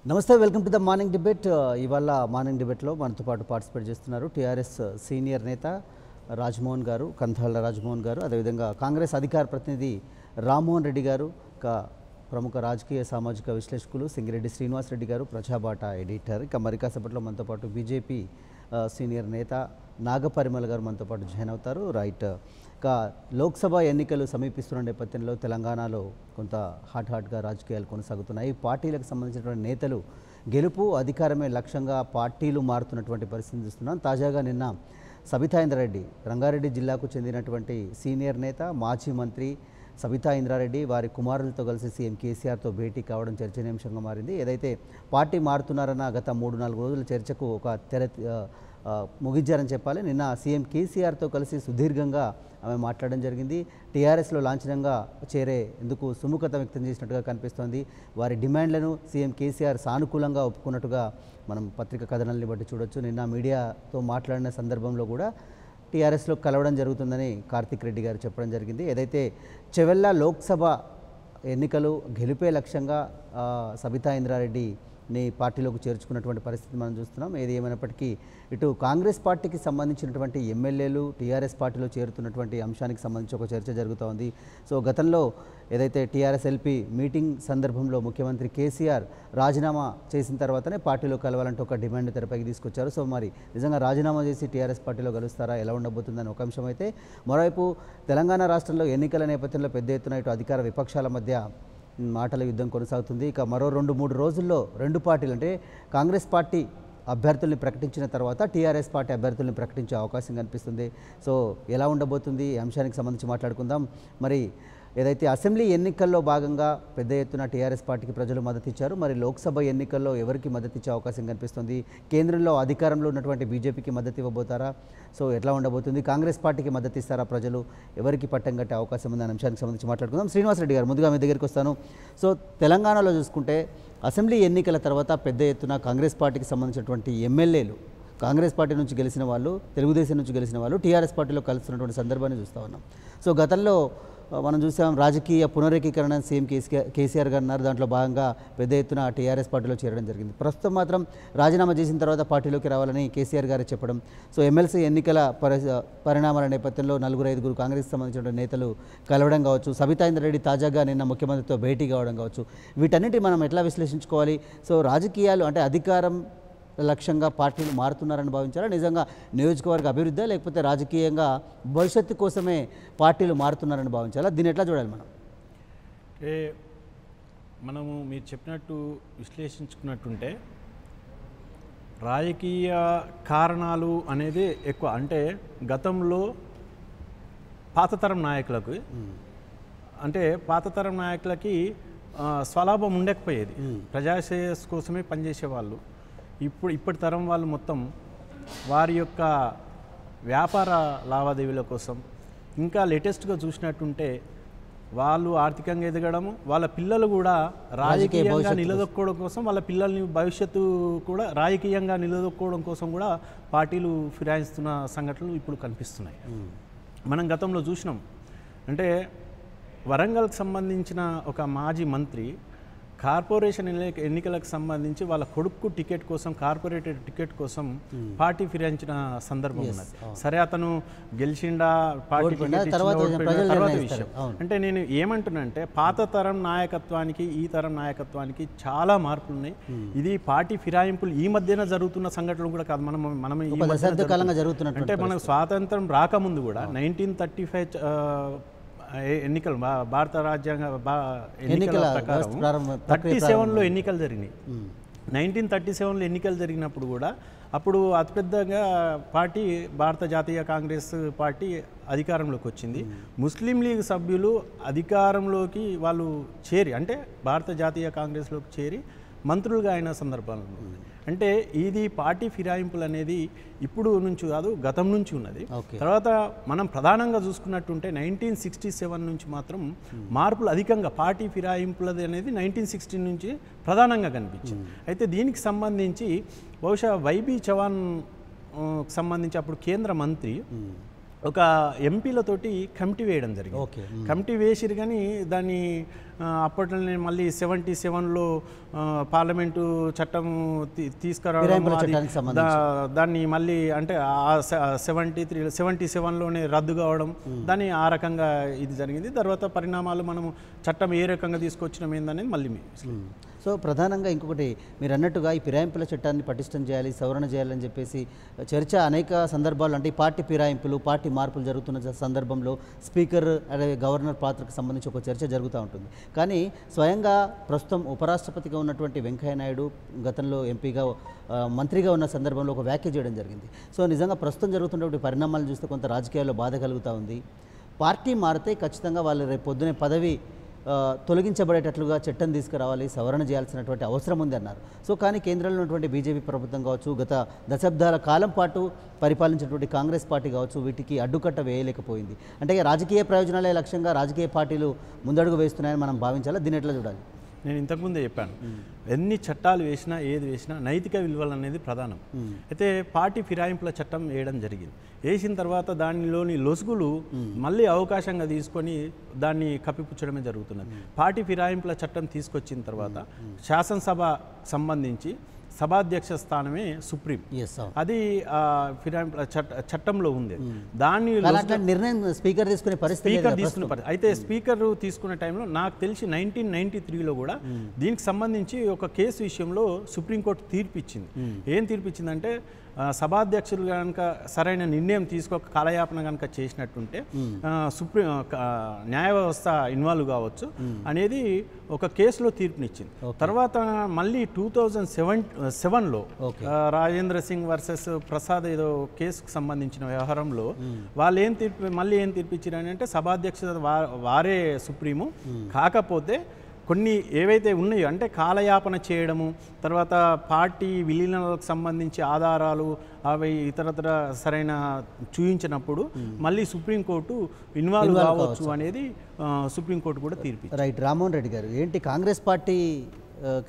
నమస్తే, welcome to the morning debate. ఇవాళ morning డిబేట్లో మనతో పాటు పార్టిసిపేట్ చేస్తున్నారు టీఆర్ఎస్ సీనియర్ నేత రాజ్మోహన్ గారు, కంథాళ్ళ రాజ్మోహన్ గారు, అదేవిధంగా కాంగ్రెస్ అధికార ప్రతినిధి రామ్మోహన్ రెడ్డి గారు, ప్రముఖ రాజకీయ సామాజిక విశ్లేషకులు సింగిరెడ్డి శ్రీనివాస్ రెడ్డి గారు, ప్రజాబాట ఎడిటర్. ఇక మరి కాసేపట్లో మనతో పాటు బీజేపీ సీనియర్ నేత నాగపరిమల్ గారు మనతో పాటు జాయిన్ అవుతారు. రైట్, ఇక లోక్సభ ఎన్నికలు సమీపిస్తున్న నేపథ్యంలో తెలంగాణలో కొంత హాట్గా రాజకీయాలు కొనసాగుతున్నాయి. పార్టీలకు సంబంధించినటువంటి నేతలు గెలుపు అధికారమే లక్ష్యంగా పార్టీలు మారుతున్నటువంటి పరిస్థితిని చూస్తున్నాం. తాజాగా నిన్న సబితా ఇంద్రారెడ్డి, రంగారెడ్డి జిల్లాకు చెందినటువంటి సీనియర్ నేత, మాజీ మంత్రి సబితా ఇంద్రారెడ్డి వారి కుమారులతో కలిసి సీఎం కేసీఆర్తో భేటీ కావడం చర్చనీయాంశంగా మారింది. ఏదైతే పార్టీ మారుతున్నారన్న గత 3-4 రోజుల చర్చకు ఒక తెర ముగించారని చెప్పాలి. నిన్న సీఎం కేసీఆర్తో కలిసి సుదీర్ఘంగా ఆమె మాట్లాడడం జరిగింది. టీఆర్ఎస్లో లాంఛనంగా చేరేందుకు సుముఖత వ్యక్తం చేసినట్టుగా కనిపిస్తోంది. వారి డిమాండ్లను సీఎం కేసీఆర్ సానుకూలంగా ఒప్పుకున్నట్టుగా మనం పత్రిక కథనాలని బట్టి చూడొచ్చు. నిన్న మీడియాతో మాట్లాడిన సందర్భంలో కూడా టీఆర్ఎస్లో కలవడం జరుగుతుందని కార్తిక్ రెడ్డి గారు చెప్పడం జరిగింది. ఏదైతే చెవెళ్ళ లోక్సభ ఎన్నికలు గెలిపే లక్ష్యంగా సబితా ఇంద్రారెడ్డిని పార్టీలోకి చేర్చుకున్నటువంటి పరిస్థితి మనం చూస్తున్నాం. ఏది ఏమైనప్పటికీ ఇటు కాంగ్రెస్ పార్టీకి సంబంధించినటువంటి ఎమ్మెల్యేలు టీఆర్ఎస్ పార్టీలో చేరుతున్నటువంటి అంశానికి సంబంధించి ఒక చర్చ జరుగుతోంది. సో గతంలో ఏదైతే టీఆర్ఎస్ ఎల్పీ మీటింగ్ సందర్భంలో ముఖ్యమంత్రి కేసీఆర్ రాజీనామా చేసిన తర్వాతనే పార్టీలో కలవాలంటే ఒక డిమాండ్ తెరపైకి తీసుకొచ్చారు. సో మరి నిజంగా రాజీనామా చేసి టీఆర్ఎస్ పార్టీలో కలుస్తారా, ఎలా ఉండబోతుందని ఒక అంశం అయితే, మరోవైపు తెలంగాణ రాష్ట్రంలో ఎన్నికల నేపథ్యంలో పెద్ద ఎత్తున ఇటు అధికార విపక్షాల మధ్య మాటల యుద్ధం కొనసాగుతుంది. ఇక మరో 2-3 రోజుల్లో రెండు పార్టీలు అంటే కాంగ్రెస్ పార్టీ అభ్యర్థుల్ని ప్రకటించిన తర్వాత టీఆర్ఎస్ పార్టీ అభ్యర్థుల్ని ప్రకటించే అవకాశం కనిపిస్తుంది. సో ఎలా ఉండబోతుంది ఈ అంశానికి సంబంధించి మాట్లాడుకుందాం. మరి ఏదైతే అసెంబ్లీ ఎన్నికల్లో భాగంగా పెద్ద ఎత్తున టీఆర్ఎస్ పార్టీకి ప్రజలు మద్దతు ఇచ్చారు. మరి లోక్సభ ఎన్నికల్లో ఎవరికి మద్దతు ఇచ్చే అవకాశం కనిపిస్తుంది? కేంద్రంలో అధికారంలో ఉన్నటువంటి బీజేపీకి మద్దతు ఇవ్వబోతారా? సో ఎట్లా ఉండబోతుంది? కాంగ్రెస్ పార్టీకి మద్దతు ఇస్తారా ప్రజలు? ఎవరికి పట్టం కట్టే అవకాశం ఉంది అనే అంశానికి సంబంధించి మాట్లాడుకుందాం. శ్రీనివాస్ రెడ్డి గారు, ముందుగా మీ దగ్గరికి వస్తాను. సో తెలంగాణలో చూసుకుంటే అసెంబ్లీ ఎన్నికల తర్వాత పెద్ద ఎత్తున కాంగ్రెస్ పార్టీకి సంబంధించినటువంటి ఎమ్మెల్యేలు, కాంగ్రెస్ పార్టీ నుంచి గెలిచిన వాళ్ళు, తెలుగుదేశం నుంచి గెలిచిన వాళ్ళు టీఆర్ఎస్ పార్టీలో కలుస్తున్నటువంటి సందర్భాన్ని చూస్తూ ఉన్నాం. సో గతంలో మనం చూసాం, రాజకీయ పునరేకీకరణ సీఎం కేసీఆర్ గారు అన్నారు. దాంట్లో భాగంగా పెద్ద ఎత్తున టీఆర్ఎస్ పార్టీలో చేరడం జరిగింది. ప్రస్తుతం మాత్రం రాజీనామా చేసిన తర్వాత పార్టీలోకి రావాలని కేసీఆర్ గారు చెప్పడం, సో ఎమ్మెల్సీ ఎన్నికల పరిణామాల నేపథ్యంలో 4-5 కాంగ్రెస్కి సంబంధించిన నేతలు కలవడం కావచ్చు, సబితా ఇంద్రారెడ్డి తాజాగా నిన్న ముఖ్యమంత్రితో భేటీ కావడం కావచ్చు, వీటన్నిటి మనం ఎట్లా విశ్లేషించుకోవాలి? సో రాజకీయాలు అంటే అధికారం లక్ష్యంగా పార్టీలు మారుతున్నారని భావించారా? నిజంగా నియోజకవర్గ అభివృద్ధి లేకపోతే రాజకీయంగా భవిష్యత్తు కోసమే పార్టీలు మారుతున్నారని భావించాలా? దీన్ని ఎట్లా చూడాలి మనం? మనము మీరు చెప్పినట్టు విశ్లేషించుకున్నట్టుంటే రాజకీయ కారణాలు అనేది ఎక్కువ. అంటే గతంలో పాతతరం నాయకులకు పాతతరం నాయకులకి స్వలాభం ఉండకపోయేది, ప్రజాశ్రేయస్ కోసమే పనిచేసేవాళ్ళు. ఇప్పటి తరం వాళ్ళు మొత్తం వారి యొక్క వ్యాపార లావాదేవీల కోసం, ఇంకా లేటెస్ట్గా చూసినట్టుంటే వాళ్ళు ఆర్థికంగా ఎదగడము, వాళ్ళ పిల్లలు కూడా రాజకీయంగా నిలదొక్కోవడం కోసం, వాళ్ళ పిల్లల్ని భవిష్యత్తు కూడా రాజకీయంగా నిలదొక్కోవడం కోసం కూడా పార్టీలు ఫిరాయిస్తున్న సంఘటనలు ఇప్పుడు కనిపిస్తున్నాయి. మనం గతంలో చూసినాం. అంటే వరంగల్కి సంబంధించిన ఒక మాజీ మంత్రి కార్పొరేషన్ ఎన్నికలకు సంబంధించి వాళ్ళ కొడుకు టికెట్ కోసం, కార్పొరేటెడ్ టికెట్ కోసం పార్టీ ఫిరాయించిన సందర్భం ఉన్నది. సరే, అతను గెలిచిండా, పార్టీ తర్వాత విషయం. అంటే నేను ఏమంటున్నానంటే పాత తరం నాయకత్వానికి ఈ తరం నాయకత్వానికి చాలా మార్పులు ఉన్నాయి. ఇది పార్టీ ఫిరాయింపులు ఈ మధ్యన జరుగుతున్న సంఘటనలు కూడా కాదు. అంటే మనకు స్వాతంత్రం రాకముందు కూడా 1935 ఎన్నికలు, భారత రాజ్యాంగ ఎన్నికల ప్రకారం 37లో ఎన్నికలు జరిగినాయి. 1937లో ఎన్నికలు జరిగినప్పుడు కూడా అప్పుడు అతిపెద్దగా పార్టీ భారత జాతీయ కాంగ్రెస్ పార్టీ అధికారంలోకి వచ్చింది. ముస్లిం లీగ్ సభ్యులు అధికారంలోకి వాళ్ళు చేరి, అంటే భారత జాతీయ కాంగ్రెస్లోకి చేరి మంత్రులుగా అయిన సందర్భాలు. అంటే ఇది పార్టీ ఫిరాయింపులు అనేది ఇప్పుడు నుంచి కాదు, గతం నుంచి ఉన్నది. తర్వాత మనం ప్రధానంగా చూసుకున్నట్టుంటే 1967 నుంచి మాత్రం మార్పులు అధికంగా పార్టీ ఫిరాయింపులది అనేది 1960 నుంచి ప్రధానంగా కనిపించింది. అయితే దీనికి సంబంధించి బహుశా వైబీ చవాన్ సంబంధించి అప్పుడు కేంద్ర మంత్రి ఒక ఎంపీలతోటి కమిటీ వేయడం జరిగింది. ఓకే. కమిటీ వేసిరు కానీ దాన్ని అప్పట్లోనే మళ్ళీ 77లో పార్లమెంటు చట్టం తీసుకురావడం, దాన్ని మళ్ళీ అంటే 77లోనే రద్దు కావడం, దాన్ని ఆ రకంగా ఇది జరిగింది. తర్వాత పరిణామాలు మనము చట్టం ఏ రకంగా తీసుకొచ్చినాం ఏందనేది మళ్ళీ సో ప్రధానంగా ఇంకొకటి మీరు అన్నట్టుగా ఈ ఫిరాయింపుల చట్టాన్ని పటిష్టం చేయాలి, సవరణ చేయాలని చెప్పేసి చర్చ అనేక సందర్భాలు, అంటే ఈ పార్టీ ఫిరాయింపులు, పార్టీ మార్పులు జరుగుతున్న సందర్భంలో స్పీకర్ అలాగే గవర్నర్ పాత్రకు సంబంధించి ఒక చర్చ జరుగుతూ ఉంటుంది. కానీ స్వయంగా ప్రస్తుతం ఉపరాష్ట్రపతిగా ఉన్నటువంటి వెంకయ్యనాయుడు గతంలో ఎంపీగా మంత్రిగా ఉన్న సందర్భంలో ఒక వ్యాఖ్య చేయడం జరిగింది. సో నిజంగా ప్రస్తుతం జరుగుతున్నటువంటి పరిణామాలను చూస్తే కొంత రాజకీయాల్లో బాధ కలుగుతూ ఉంది. పార్టీ మారితే ఖచ్చితంగా వాళ్ళు రేపు పొద్దునే పదవి తొలగించబడేటట్లుగా చట్టం తీసుకురావాలి, సవరణ చేయాల్సినటువంటి అవసరం ఉంది అన్నారు. సో కానీ కేంద్రంలో ఉన్నటువంటి బీజేపీ ప్రభుత్వం కావచ్చు, గత దశాబ్దాల కాలం పాటు పరిపాలించినటువంటి కాంగ్రెస్ పార్టీ కావచ్చు, వీటికి అడ్డుకట్ట వేయలేకపోయింది. అంటే రాజకీయ ప్రయోజనాలే లక్ష్యంగా రాజకీయ పార్టీలు ముందడుగు వేస్తున్నాయని మనం భావించాలా? దీన్ని ఎట్లా చూడాలి? నేను ఇంతకుముందే చెప్పాను, ఎన్ని చట్టాలు వేసినా ఏది వేసినా నైతిక విలువలు అనేది ప్రధానం. అయితే పార్టీ ఫిరాయింపుల చట్టం వేయడం జరిగింది. వేసిన తర్వాత దానిలోని లొసుగులు మళ్ళీ అవకాశంగా తీసుకొని దాన్ని కప్పిపుచ్చడమే జరుగుతున్నది. పార్టీ ఫిరాయింపుల చట్టం తీసుకొచ్చిన తర్వాత శాసనసభ సంబంధించి సభాధ్యక్ష స్థానమే సుప్రీం, అది ఫిరాయింపుల చట్టంలో ఉంది. దాన్ని నిర్ణయం స్పీకర్ తీసుకునే పరిస్థితి, అయితే స్పీకర్ తీసుకునే టైంలో నాకు తెలిసి 1993లో కూడా దీనికి సంబంధించి ఒక కేసు విషయంలో సుప్రీంకోర్టు తీర్పు ఇచ్చింది. ఏం తీర్పు ఇచ్చిందంటే సభాధ్యక్షులు కనుక సరైన నిర్ణయం తీసుకోక కాలయాపన కనుక చేసినట్టుంటే న్యాయ వ్యవస్థ ఇన్వాల్వ్ కావచ్చు అనేది ఒక కేసులో తీర్పునిచ్చింది. తర్వాత మళ్ళీ 2007లో రాజేంద్ర సింగ్ వర్సెస్ ప్రసాద్ ఏదో కేసుకు సంబంధించిన వ్యవహారంలో వాళ్ళు మళ్ళీ ఏం తీర్పిచ్చారని అంటే సభాధ్యక్షుడు వారే సుప్రీము, కాకపోతే కొన్ని ఏవైతే ఉన్నాయో అంటే కాలయాపన చేయడము, తర్వాత పార్టీ విలీనాలకు సంబంధించి ఆధారాలు అవి ఇతరత్ర సరైన చూపించినప్పుడు మళ్ళీ సుప్రీంకోర్టు ఇన్వాల్వ్ కావచ్చు అనేది సుప్రీంకోర్టు కూడా తీర్పు. రైట్. రామ్మోహన్ రెడ్డి గారు, ఏంటి కాంగ్రెస్ పార్టీ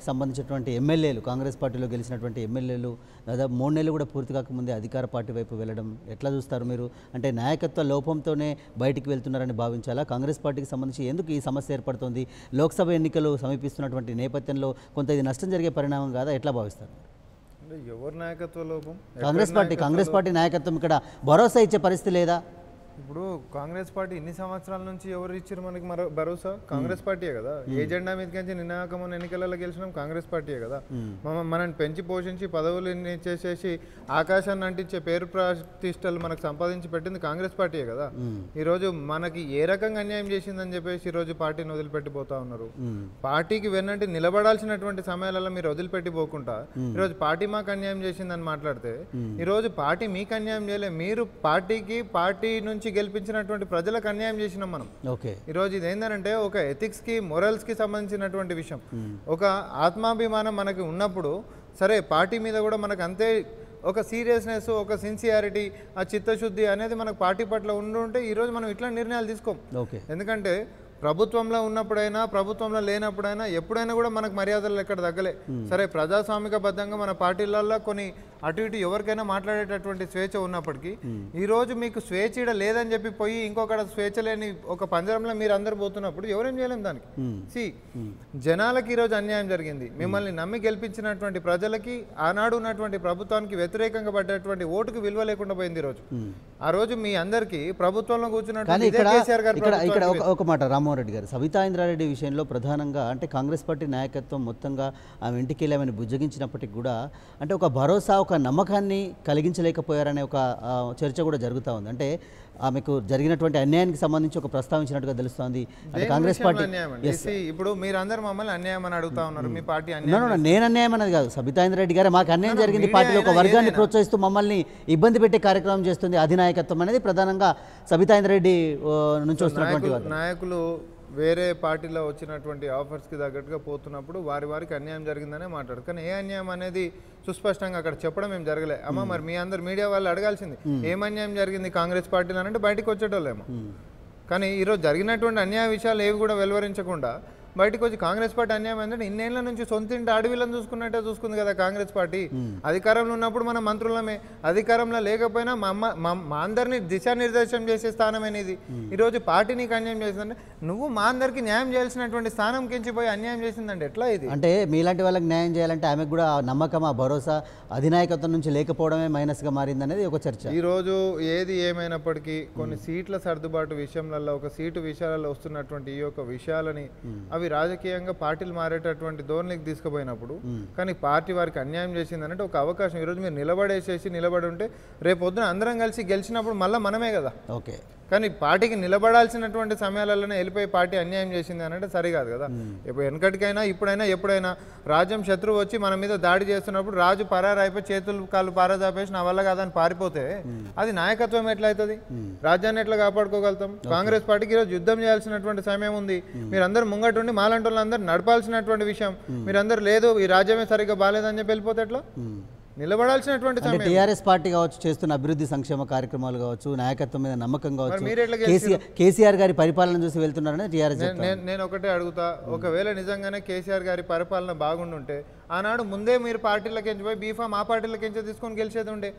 సంబంధించినటువంటి ఎమ్మెల్యేలు, కాంగ్రెస్ పార్టీలో గెలిచినటువంటి ఎమ్మెల్యేలు దాదాపు 3 నెలలు కూడా పూర్తి కాకముందే అధికార పార్టీ వైపు వెళ్ళడం ఎట్లా చూస్తారు మీరు? అంటే నాయకత్వ లోపంతోనే బయటికి వెళ్తున్నారని భావించాలా? కాంగ్రెస్ పార్టీకి సంబంధించి ఎందుకు ఈ సమస్య ఏర్పడుతుంది? లోక్సభ ఎన్నికలు సమీపిస్తున్నటువంటి నేపథ్యంలో కొంత ఇది నష్టం జరిగే పరిణామం కాదా? ఎట్లా భావిస్తారు? ఎవరి నాయకత్వ లోపం? కాంగ్రెస్ పార్టీ నాయకత్వం ఇక్కడ భరోసా ఇచ్చే పరిస్థితి లేదా? ఇప్పుడు కాంగ్రెస్ పార్టీ ఇన్ని సంవత్సరాల నుంచి ఎవరు ఇచ్చారు మనకి భరోసా? కాంగ్రెస్ పార్టీయే కదా. ఏజెండా మీదకించి నినాకమని ఎన్నికలలో గెలిచినాం కాంగ్రెస్ పార్టీయే కదా. మనని పెంచి పోషించి పదవులు చేసేసి ఆకాశాన్ని అంటించే పేరు ప్రతిష్టలు మనకు సంపాదించి పెట్టింది కాంగ్రెస్ పార్టీయే కదా. ఈరోజు మనకి ఏ రకంగా అన్యాయం చేసిందని చెప్పేసి ఈరోజు పార్టీని వదిలిపెట్టిపోతా ఉన్నారు. పార్టీకి వెన్నంటి నిలబడాల్సినటువంటి సమయాలలో మీరు వదిలిపెట్టిపోకుండా ఈరోజు పార్టీ మాకు అన్యాయం చేసిందని మాట్లాడితే, ఈరోజు పార్టీ మీకు అన్యాయం చేయలే, మీరు పార్టీ నుంచి గెలిపించినటువంటి ప్రజలకు అన్యాయం చేసినాం మనం. ఈరోజు ఇది ఏంటంటే ఒక ఎథిక్స్ కి మొరల్స్ కి సంబంధించినటువంటి విషయం. ఒక ఆత్మాభిమానం మనకి ఉన్నప్పుడు సరే పార్టీ మీద కూడా మనకు అంతే ఒక సీరియస్నెస్, ఒక సిన్సియారిటీ, ఆ చిత్తశుద్ధి అనేది మనకు పార్టీ పట్ల ఉంటే ఈరోజు మనం ఇట్లా నిర్ణయాలు తీసుకోం. ఎందుకంటే ప్రభుత్వంలో ఉన్నప్పుడైనా ప్రభుత్వంలో లేనప్పుడైనా ఎప్పుడైనా కూడా మనకు మర్యాదలు ఎక్కడ తగ్గలే. సరే ప్రజాస్వామికబద్ధంగా మన పార్టీలలో కొన్ని అటు ఇటు ఎవరికైనా మాట్లాడేటటువంటి స్వేచ్ఛ ఉన్నప్పటికీ ఈరోజు మీకు స్వేచ్ఛ లేదని చెప్పి పోయి ఇంకొకటి స్వేచ్ఛ లేని ఒక పంజరంలో మీరు అందరు పోతున్నప్పుడు ఎవరేం చేయలేము దానికి. జనాలకి ఈరోజు అన్యాయం జరిగింది. మిమ్మల్ని నమ్మి గెలిపించినటువంటి ప్రజలకి ఆనాడు ఉన్నటువంటి ప్రభుత్వానికి వ్యతిరేకంగా పడ్డటువంటి ఓటుకు విలువ లేకుండా పోయింది. ఈరోజు ఆ రోజు మీ అందరికీ ప్రభుత్వంలో కూర్చున్నటువంటి కేసీఆర్ గారు ఒక మాట రామ్మోహన్ రెడ్డి గారు, సబితా ఇంద్రారెడ్డి విషయంలో ప్రధానంగా అంటే కాంగ్రెస్ పార్టీ నాయకత్వం మొత్తంగా ఆమె ఇంటికి వెళ్ళి ఆమెను బుజ్జగించినప్పటికీ కూడా అంటే ఒక భరోసా, ఒక నమ్మకాన్ని కలిగించలేకపోయారనే ఒక చర్చ కూడా జరుగుతూ ఉంది. అంటే ఆమెకు జరిగినటువంటి అన్యాయానికి సంబంధించి ఒక ప్రస్తావించినట్టుగా తెలుస్తోంది. అంటే కాంగ్రెస్ పార్టీ ఇప్పుడు మీరందరూ మమ్మల్ని అన్యాయం అని అడుగుతా ఉన్నారు. మీ పార్టీ నేను అన్యాయం అనేది కాదు, సబితా ఇంద్రారెడ్డి గారు మాకు అన్యాయం జరిగింది, పార్టీలో ఒక వర్గాన్ని ప్రోత్సహిస్తూ మమ్మల్ని ఇబ్బంది పెట్టే కార్యక్రమం చేస్తుంది అధినాయకత్వం అనేది ప్రధానంగా సబితా ఇంద్రారెడ్డి నుంచి వస్తున్నటువంటి నాయకులు వేరే పార్టీలో వచ్చినటువంటి ఆఫర్స్కి తగ్గట్టుగా పోతున్నప్పుడు వారికి అన్యాయం జరిగిందనే మాట్లాడు. కానీ ఏ అన్యాయం అనేది సుస్పష్టంగా అక్కడ చెప్పడం ఏం జరగలే. అమ్మ మరి మీ అందరు మీడియా వాళ్ళు అడగాల్సింది ఏం అన్యాయం జరిగింది కాంగ్రెస్ పార్టీలో అంటే బయటకు వచ్చేటోళ్ళేమో. కానీ ఈరోజు జరిగినటువంటి అన్యాయ విషయాలు ఏవి కూడా వెలువరించకుండా బయటకు వచ్చి కాంగ్రెస్ పార్టీ అన్యాయం ఏంటంటే ఇన్నేళ్ల నుంచి సొంత ఇంటి అడవిలను చూసుకున్నట్టే చూసుకుంది కదా కాంగ్రెస్ పార్టీ. అధికారంలో ఉన్నప్పుడు మన మంత్రులమే, అధికారంలో లేకపోయినా మా అందరినీ దిశానిర్దేశం చేసే స్థానమేనిది. ఈరోజు పార్టీ నీకు అన్యాయం చేసిందంటే నువ్వు మా అందరికీ న్యాయం చేయాల్సినటువంటి స్థానం కించిపోయి అన్యాయం చేసిందంటే ఎట్లా ఇది? అంటే మీలాంటి వాళ్ళకి న్యాయం చేయాలంటే ఆమెకు కూడా నమ్మకం, ఆ భరోసా అధినాయకత్వం నుంచి లేకపోవడమే మైనస్గా మారిందనేది ఒక చర్చ. ఈరోజు ఏది ఏమైనప్పటికీ కొన్ని సీట్ల సర్దుబాటు విషయంలో, ఒక సీటు విషయాలలో వస్తున్నటువంటి ఈ యొక్క విషయాలని అవి రాజకీయంగా పార్టీలు మారేటటువంటి ధోరణికి తీసుకుపోయినప్పుడు, కానీ పార్టీ వారికి అన్యాయం చేసిందనంటే ఒక అవకాశం. ఈరోజు మీరు నిలబడి ఉంటే రేపు పొద్దున అందరం కలిసి గెలిచినప్పుడు మళ్ళీ మనమే కదా. ఓకే, కానీ పార్టీకి నిలబడాల్సినటువంటి సమయాలలోనే వెళ్ళిపోయి పార్టీ అన్యాయం చేసింది అనంటే సరికాదు కదా. ఇప్పుడు వెనకటికైనా ఇప్పుడైనా ఎప్పుడైనా రాజ్యం శత్రువు వచ్చి మన మీద దాడి చేస్తున్నప్పుడు రాజు పరారైపోయి చేతులు కాళ్ళు పారదాపేసి నా వల్ల కాదని పారిపోతే అది నాయకత్వం ఎట్లయితుంది? రాజ్యాన్ని ఎట్లా కాపాడుకోగలుగుతాం? కాంగ్రెస్ పార్టీకి ఈరోజు యుద్ధం చేయాల్సినటువంటి సమయం ఉంది. మీరందరూ ముంగటుండి మాలాంటి వాళ్ళందరూ నడపాల్సినటువంటి విషయం. మీరందరూ లేదు ఈ రాజ్యమే సరిగ్గా బాగాలేదని చెప్పి వెళ్ళిపోతే ఎట్లా? నిలబడాల్సినటువంటి సమయం. టీఆర్ఎస్ పార్టీ కావచ్చు, చేస్తున్న అభివృద్ధి సంక్షేమ కార్యక్రమాలు కావచ్చు, నాయకత్వం మీద నమ్మకం కావచ్చు, కేసీఆర్ గారి పరిపాలన చూసి వెళ్తున్నారని టీఆర్ఎస్. నేను ఒకటే అడుగుతా, ఒకవేళ నిజంగానే కేసీఆర్ గారి పరిపాలన బాగుండుంటే ఆనాడు ముందే మీరు పార్టీలకించి పోయి బీఫామ్ ఆ పార్టీలకించి తీసుకొని గెలిచేది ఉండే.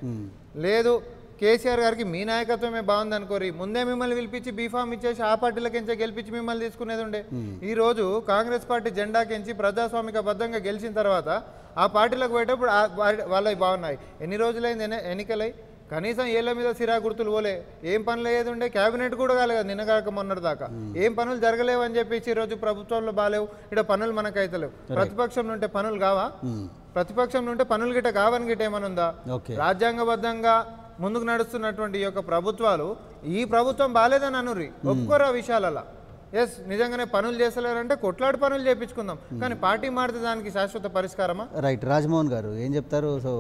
లేదు కేసీఆర్ గారికి మీ నాయకత్వమే బాగుంది అనుకోరి ముందే మిమ్మల్ని పిలిపించి బీఫామ్ ఇచ్చేసి ఆ పార్టీలకించే గెలిపించి మిమ్మల్ని తీసుకునేది ఉండే. ఈ రోజు కాంగ్రెస్ పార్టీ జెండాకించి ప్రజాస్వామిక బద్దంగా గెలిచిన తర్వాత ఆ పార్టీలకు పోయేటప్పుడు వాళ్ళవి బాగున్నాయి. ఎన్ని రోజులైంది ఎన్నికలై? కనీసం ఏళ్ళ మీద సిరా గుర్తులు పోలే. ఏం పనులు అయ్యేది ఉండే? క్యాబినెట్ కూడా కాలేదు నిన్నగాక మొన్నటి దాకా. ఏం పనులు జరగలేవు అని చెప్పేసి ఈరోజు ప్రభుత్వంలో బాగాలేవు, ఇక్కడ పనులు మనకైతలేవు. ప్రతిపక్షంలో ఉంటే పనులు కావా? ప్రతిపక్షంలో ఉంటే పనులు గిట్ట కావని గిట్ట ఏమనుందా? రాజ్యాంగబద్ధంగా ముందుకు నడుస్తున్నటువంటి ఈ యొక్క ప్రభుత్వాలు ఈ ప్రభుత్వం బాగాలేదని అనుర్రి ఒక్కొర విషయాలలో ఎస్ నిజంగానే పనులు చేస్తలేరంటే కొట్లాడి పనులు చేయించుకుందాం, కానీ పార్టీ మారితే దానికి శాశ్వత పరిష్కారమా? రైట్, రాజ్మోహన్ గారు ఏం చెప్తారు? సో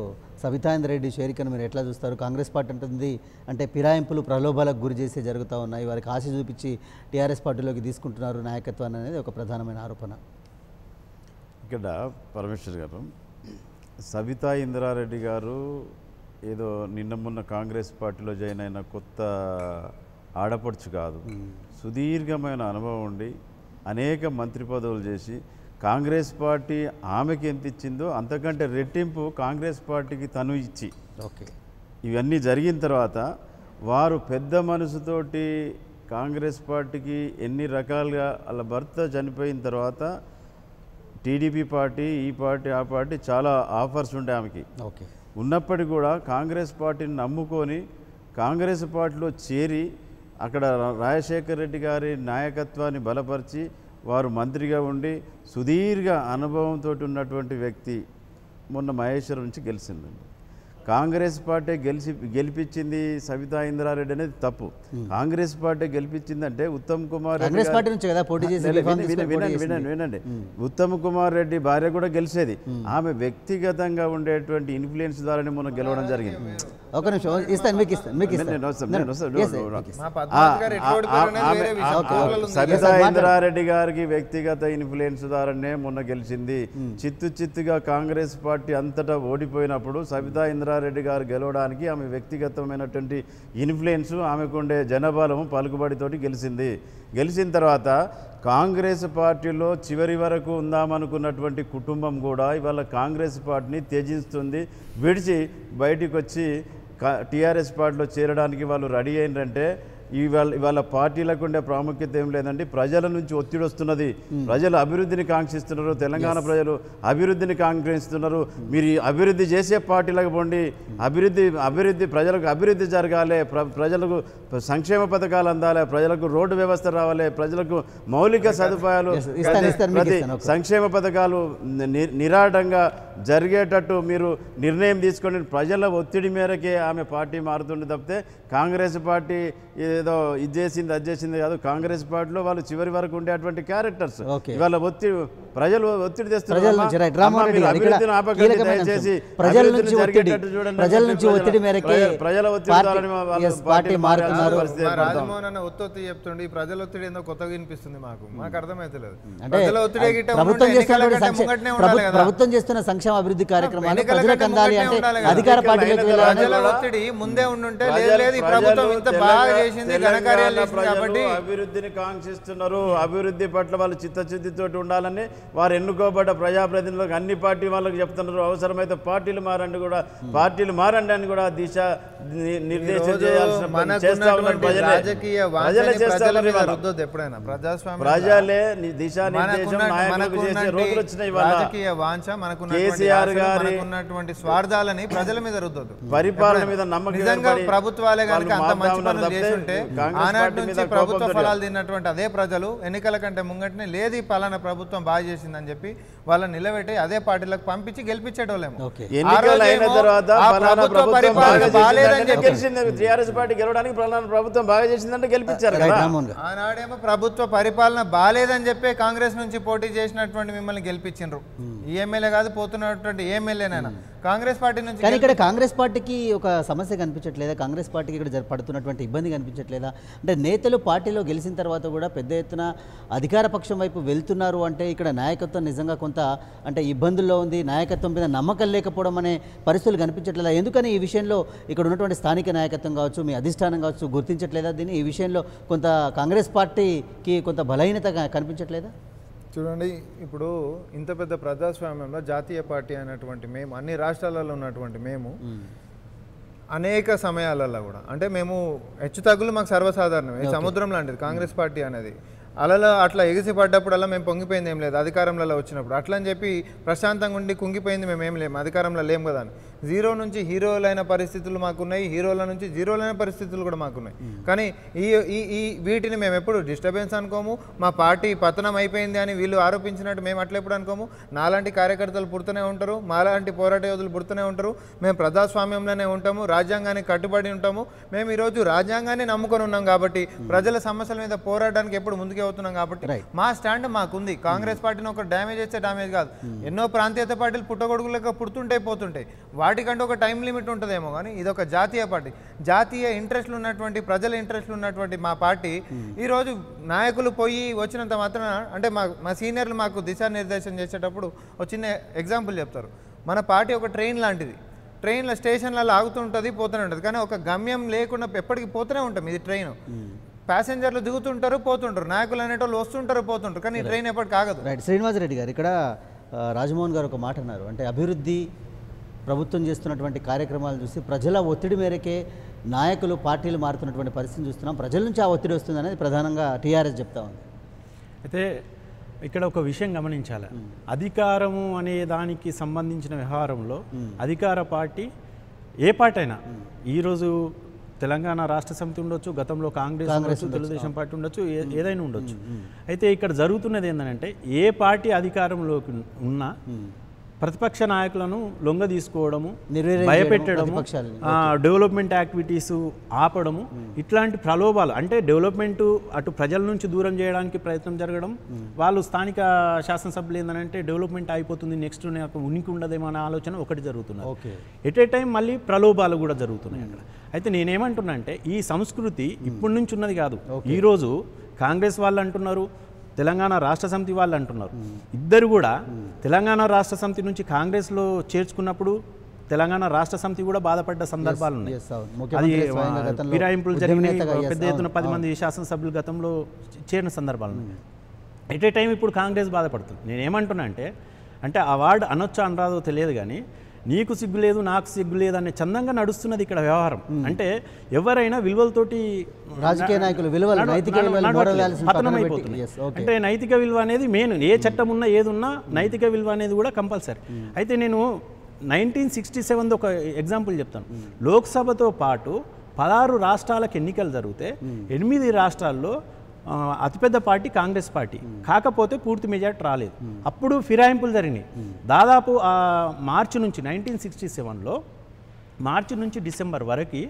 సబితా ఇంద్రారెడ్డి చేరికను మీరు ఎట్లా చూస్తారు? కాంగ్రెస్ పార్టీ అంటుంది అంటే ఫిరాయింపులు ప్రలోభాలకు గురి చేసి జరుగుతూ ఉన్నాయి, వారికి ఆశ చూపించి టీఆర్ఎస్ పార్టీలోకి తీసుకుంటున్నారు నాయకత్వాన్ని అనేది ఒక ప్రధానమైన ఆరోపణ. ఇక్కడ పరమేశ్వర్ గారు, సబితా ఇంద్రారెడ్డి గారు ఏదో నిన్న మొన్న కాంగ్రెస్ పార్టీలో జాయిన్ అయిన కొత్త ఆడపడుచు కాదు. సుదీర్ఘమైన అనుభవం ఉండి అనేక మంత్రి పదవులు చేసి కాంగ్రెస్ పార్టీ ఆమెకి ఎంత ఇచ్చిందో అంతకంటే రెట్టింపు కాంగ్రెస్ పార్టీకి తను ఇచ్చి, ఓకే, ఇవన్నీ జరిగిన తర్వాత వారు పెద్ద మనసుతోటి కాంగ్రెస్ పార్టీకి ఎన్ని రకాలుగా వాళ్ళ భర్త చనిపోయిన తర్వాత టీడీపీ పార్టీ, ఈ పార్టీ, ఆ పార్టీ చాలా ఆఫర్స్ ఉండే ఆమెకి. ఓకే, ఉన్నప్పటికీ కూడా కాంగ్రెస్ పార్టీని నమ్ముకొని కాంగ్రెస్ పార్టీలో చేరి అక్కడ రాజశేఖర్ రెడ్డి గారి నాయకత్వాన్ని బలపరిచి వారు మంత్రిగా ఉండి సుదీర్ఘ అనుభవంతో ఉన్నటువంటి వ్యక్తి మొన్న మహేశ్వరం నుంచి గెలిచిందండి. కాంగ్రెస్ పార్టీ గెలిపించింది సబితా ఇంద్రారెడ్డి అనేది తప్పు. కాంగ్రెస్ పార్టీ గెలిపించిందంటే ఉత్తమ్ కుమార్ వినండి, ఉత్తమ్ కుమార్ రెడ్డి భార్య కూడా గెలిచేది. ఆమె వ్యక్తిగతంగా ఉండేటువంటి ఇన్ఫ్లుయెన్స్ ద్వారానే మొన్న గెలవడం జరిగింది. సబితా ఇంద్రారెడ్డి గారికి వ్యక్తిగత ఇన్ఫ్లుయెన్స్ ద్వారానే మొన్న గెలిచింది. చిత్తుగా కాంగ్రెస్ పార్టీ అంతటా ఓడిపోయినప్పుడు సబితా ఇంద్రారెడ్డి గారు గెలవడానికి ఆమె వ్యక్తిగతమైనటువంటి ఇన్ఫ్లుయెన్స్, ఆమెకుండే జనబలము, పలుకుబడితోటి గెలిచింది. గెలిచిన తర్వాత కాంగ్రెస్ పార్టీలో చివరి వరకు ఉందామనుకున్నటువంటి కుటుంబం కూడా ఇవాళ కాంగ్రెస్ పార్టీని త్యజిస్తుంది. విడిచి బయటికి వచ్చి టీఆర్ఎస్ పార్టీలో చేరడానికి వాళ్ళు రెడీ అయిందంటే ఇవాళ పార్టీలకు ఉండే ప్రాముఖ్యత ఏం లేదండి. ప్రజల నుంచి ఒత్తిడి వస్తున్నది. ప్రజలు అభివృద్ధిని కాంక్షిస్తున్నారు. తెలంగాణ ప్రజలు అభివృద్ధిని కాంక్షిస్తున్నారు. మీరు అభివృద్ధి చేసే పార్టీలకు పోండి. అభివృద్ధి ప్రజలకు అభివృద్ధి జరగాలి, ప్రజలకు సంక్షేమ పథకాలు అందాలి, ప్రజలకు రోడ్డు వ్యవస్థ రావాలి, ప్రజలకు మౌలిక సదుపాయాలు, సంక్షేమ పథకాలు నిరాటంగా జరిగేటట్టు మీరు నిర్ణయం తీసుకొని ప్రజల ఒత్తిడి మేరకే ఆమె పార్టీ మారుతుండే తప్పితే కాంగ్రెస్ పార్టీ ఏదో ఇది చేసింది అది చేసింది కాదు. కాంగ్రెస్ పార్టీలో వాళ్ళు చివరి వరకు ఉండేటువంటి క్యారెక్టర్స్ ఇవాళ ప్రజలు ఒత్తిడి తెస్తున్నారు. రాజమోహన్ అన్న ఒత్తి చెప్తుండే ప్రజల ఒత్తిడి ఏందో కొత్తగా వినిపిస్తుంది మాకు అర్థమైతలేదు. ప్రజల ఒత్తిడి ప్రభుత్వం చేస్తున్న సంక్షేమ అభివృద్ధి కార్యక్రమాలు ప్రజలకు అందాలి అంటే అధికార పార్టీలకు ప్రజల ఒత్తిడి ముందే ఉండుంటే లేదు ఈ ప్రభుత్వం ఇంత బాగా చేసింది అభివృద్ధి ఘనకార్యాలు చేసింది ప్రజలు కాబట్టి అభివృద్ధిని కాంక్షిస్తున్నారు. అభివృద్ధి పట్ల వాళ్ళు చిత్తశుద్ధితో ఉండాలని వారు ఎన్నుకోబడ్డ ప్రజాప్రతినిధులకు అన్ని పార్టీ వాళ్ళకి చెప్తున్నారు. అవసరమైతే పార్టీలు మారండి కూడా, పార్టీలు మారండి అని కూడా దిశ నిర్దేశం చేయాల్సిన చేస్తా ఉన్నారు. ఎప్పుడైనా ప్రజాస్వామ్యం ప్రజలే దిశానిర్దేశం నాయకులకు చేసే రోజులు వచ్చినాయి. రాజకీయ వాంఛ కేసీఆర్ గారి ఉన్నటువంటి స్వార్థాలని ప్రజల మీద రుద్దొద్దు. పరిపాలన మీద నమ్మకం నిజంగా ప్రభుత్వాలే కనుక అంత మంచి పనులు చేస్తుంటే ఆనాటి నుంచి ప్రభుత్వ ఫలాలు తిన్నటువంటి అదే ప్రజలు ఎన్నికల కంటే ముంగటనే లేదు ఈ పలానా ప్రభుత్వం బాగా చేసిందని చెప్పి వాళ్ళని నిలబెట్టి అదే పార్టీలకు పంపించి గెలిపించేటోళ్ళేమో. ఎన్నికలు అయిన తర్వాత టీఆర్ఎస్ పార్టీ గెలవడానికి ప్రభుత్వం బాగా చేసిందంటే గెలిపించారు కదా. ఆనాడేమో ప్రభుత్వ పరిపాలన బాలేదని చెప్పి కాంగ్రెస్ నుంచి పోటీ చేసినటువంటి మిమ్మల్ని గెలిపించిండ్రు. ఈ ఎమ్మెల్యే కాదు, పోతున్నటువంటి ఎమ్మెల్యేనైనా కాంగ్రెస్ పార్టీ నుంచి. కానీ ఇక్కడ కాంగ్రెస్ పార్టీకి ఒక సమస్య కనిపించట్లేదా? కాంగ్రెస్ పార్టీకి ఇక్కడ పడుతున్నటువంటి ఇబ్బంది కనిపించట్లేదా? అంటే నేతలు పార్టీలో గెలిచిన తర్వాత కూడా పెద్ద ఎత్తున అధికార పక్షం వైపు వెళ్తున్నారు అంటే ఇక్కడ నాయకత్వం నిజంగా కొంత అంటే ఇబ్బందుల్లో ఉంది, నాయకత్వం మీద నమ్మకం లేకపోవడం అనే పరిస్థితులు కనిపించట్లేదా? ఎందుకని ఈ విషయంలో ఇక్కడ ఉన్నటువంటి స్థానిక నాయకత్వం కావచ్చు, మీ అధిష్టానం కావచ్చు గుర్తించట్లేదా దీన్ని? ఈ విషయంలో కొంత కాంగ్రెస్ పార్టీకి కొంత బలహీనత కనిపించట్లేదా? చూడండి, ఇప్పుడు ఇంత పెద్ద ప్రజాస్వామ్యంలో జాతీయ పార్టీ అనేటువంటి మేము అన్ని రాష్ట్రాలలో ఉన్నటువంటి మేము అనేక సమయాలలో కూడా అంటే మేము హెచ్చుతగ్గులు మాకు సర్వసాధారణం. సముద్రం లాంటిది కాంగ్రెస్ పార్టీ అనేది. అలా అట్లా ఎగిసి పడ్డప్పుడల్లా మేము పొంగిపోయింది ఏం లేదు. అధికారంలో వచ్చినప్పుడు అట్లా అని చెప్పి ప్రశాంతంగా ఉండి కుంగిపోయింది మేము ఏం లేము, అధికారంలో లేము కదా అని. జీరో నుంచి హీరోలైన పరిస్థితులు మాకున్నాయి, హీరోల నుంచి జీరోలైన పరిస్థితులు కూడా మాకున్నాయి. కానీ ఈ వీటిని మేము ఎప్పుడు డిస్టర్బెన్స్ అనుకోము. మా పార్టీ పతనం అయిపోయింది అని వీళ్ళు ఆరోపించినట్టు మేము అట్లా ఎప్పుడు అనుకోము. నాలాంటి కార్యకర్తలు పుడుతూనే ఉంటారు, మాలాంటి పోరాట యోధులు పుడుతూనే ఉంటారు. మేము ప్రజాస్వామ్యంలోనే ఉంటాము, రాజ్యాంగానికి కట్టుబడి ఉంటాము. మేము ఈరోజు రాజ్యాంగాన్ని నమ్ముకొని ఉన్నాం కాబట్టి ప్రజల సమస్యల మీద పోరాడడానికి ఎప్పుడు ముందుకే అవుతున్నాం కాబట్టి మా స్టాండ్ మాకుంది. కాంగ్రెస్ పార్టీని ఒక డ్యామేజ్ చేస్తే డ్యామేజ్ కాదు. ఎన్నో ప్రాంతీయత పార్టీలు పుట్టగొడుగులుగా పుడుతుంటాయి పోతుంటాయి, వాటికంటే ఒక టైం లిమిట్ ఉంటుందేమో. కానీ ఇది ఒక జాతీయ పార్టీ, జాతీయ ఇంట్రెస్ట్లు ఉన్నటువంటి ప్రజల ఇంట్రెస్ట్లు ఉన్నటువంటి మా పార్టీ ఈరోజు నాయకులు పోయి వచ్చినంత మాత్రం అంటే మా సీనియర్లు మాకు దిశానిర్దేశం చేసేటప్పుడు ఒక చిన్న ఎగ్జాంపుల్ చెప్తారు. మన పార్టీ ఒక ట్రైన్ లాంటిది. ట్రైన్లో స్టేషన్లలో ఆగుతుంటుంది, పోతూనే ఉంటుంది. కానీ ఒక గమ్యం లేకుండా ఎప్పటికీ పోతూనే ఉంటాం. ఇది ట్రైన్, ప్యాసింజర్లు దిగుతుంటారు పోతుంటారు, నాయకులు అనేటోళ్ళు వస్తుంటారు పోతుంటారు, కానీ ట్రైన్ ఎప్పటికి ఆగదు. రైట్. శ్రీనివాసరెడ్డి గారు, ఇక్కడ రాజమోహన్ గారు ఒక మాట అన్నారు. అంటే అభివృద్ధి ప్రభుత్వం చేస్తున్నటువంటి కార్యక్రమాలు చూసి ప్రజల ఒత్తిడి మేరకే నాయకులు పార్టీలు మారుతున్నటువంటి పరిస్థితిని చూస్తున్నాం, ప్రజల నుంచి ఆ ఒత్తిడి వస్తుంది అనేది ప్రధానంగా టీఆర్ఎస్ చెప్తా ఉంది. అయితే ఇక్కడ ఒక విషయం గమనించాలి. అధికారము అనే దానికి సంబంధించిన వ్యవహారంలో అధికార పార్టీ ఏ పార్టీ అయినా ఈరోజు తెలంగాణ రాష్ట్ర సమితి ఉండొచ్చు, గతంలో కాంగ్రెస్ ఉండొచ్చు, తెలుగుదేశం పార్టీ ఉండొచ్చు, ఏదైనా ఉండొచ్చు. అయితే ఇక్కడ జరుగుతున్నది ఏంటంటే ఏ పార్టీ అధికారంలోకి ఉన్నా ప్రతిపక్ష నాయకులను లొంగ తీసుకోవడము, భయపెట్టడము, డెవలప్మెంట్ యాక్టివిటీస్ ఆపడము, ఇట్లాంటి ప్రలోభాలు అంటే డెవలప్మెంట్ అటు ప్రజల నుంచి దూరం చేయడానికి ప్రయత్నం జరగడం. వాళ్ళు స్థానిక శాసనసభ్యులు ఏంటంటే డెవలప్మెంట్ అయిపోతుంది, నెక్స్ట్ నాకు ఉనికి ఉండదేమో అనే ఆలోచన ఒకటి జరుగుతున్నది. ఎట్ ఏ టైం మళ్ళీ ప్రలోభాలు కూడా జరుగుతున్నాయి అక్కడ. అయితే నేనేమంటున్నా అంటే ఈ సంస్కృతి ఇప్పటి నుంచి ఉన్నది కాదు. ఈరోజు కాంగ్రెస్ వాళ్ళు అంటున్నారు, తెలంగాణ రాష్ట్ర సమితి వాళ్ళు అంటున్నారు. ఇద్దరు కూడా తెలంగాణ రాష్ట్ర సమితి నుంచి కాంగ్రెస్లో చేర్చుకున్నప్పుడు తెలంగాణ రాష్ట్ర సమితి కూడా బాధపడ్డ సందర్భాలు ఉన్నాయి. అది ఫిరాయింపులు జరిగినాయి, పెద్ద ఎత్తున 10 మంది శాసనసభ్యులు గతంలో చేరిన సందర్భాలు ఉన్నాయి. ఎట్ ఏ టైం ఇప్పుడు కాంగ్రెస్ బాధపడుతుంది. నేనేమంటున్నా అంటే ఆ వార్డు అనొచ్చా అనరాదో తెలియదు, కానీ నీకు సిగ్గు లేదు నాకు సిగ్గు లేదు అనే చందంగా నడుస్తున్నది ఇక్కడ వ్యవహారం. అంటే ఎవరైనా విలువలతోటి రాజకీయ నాయకులు పతనమైపోతుంది. అంటే నైతిక విలువ అనేది మెయిన్. ఏ చట్టం ఉన్నా ఏది ఉన్నా నైతిక విలువ అనేది కూడా కంపల్సరీ. అయితే నేను 1967 ఒక ఎగ్జాంపుల్ చెప్తాను. లోక్సభతో పాటు 16 రాష్ట్రాలకు ఎన్నికలు జరిగితే 8 రాష్ట్రాల్లో అతిపెద్ద పార్టీ కాంగ్రెస్ పార్టీ, కాకపోతే పూర్తి మెజార్టీ రాలేదు. అప్పుడు ఫిరాయింపులు జరిగినాయి. దాదాపు మార్చి నుంచి 1967లో మార్చి నుంచి డిసెంబర్ వరకు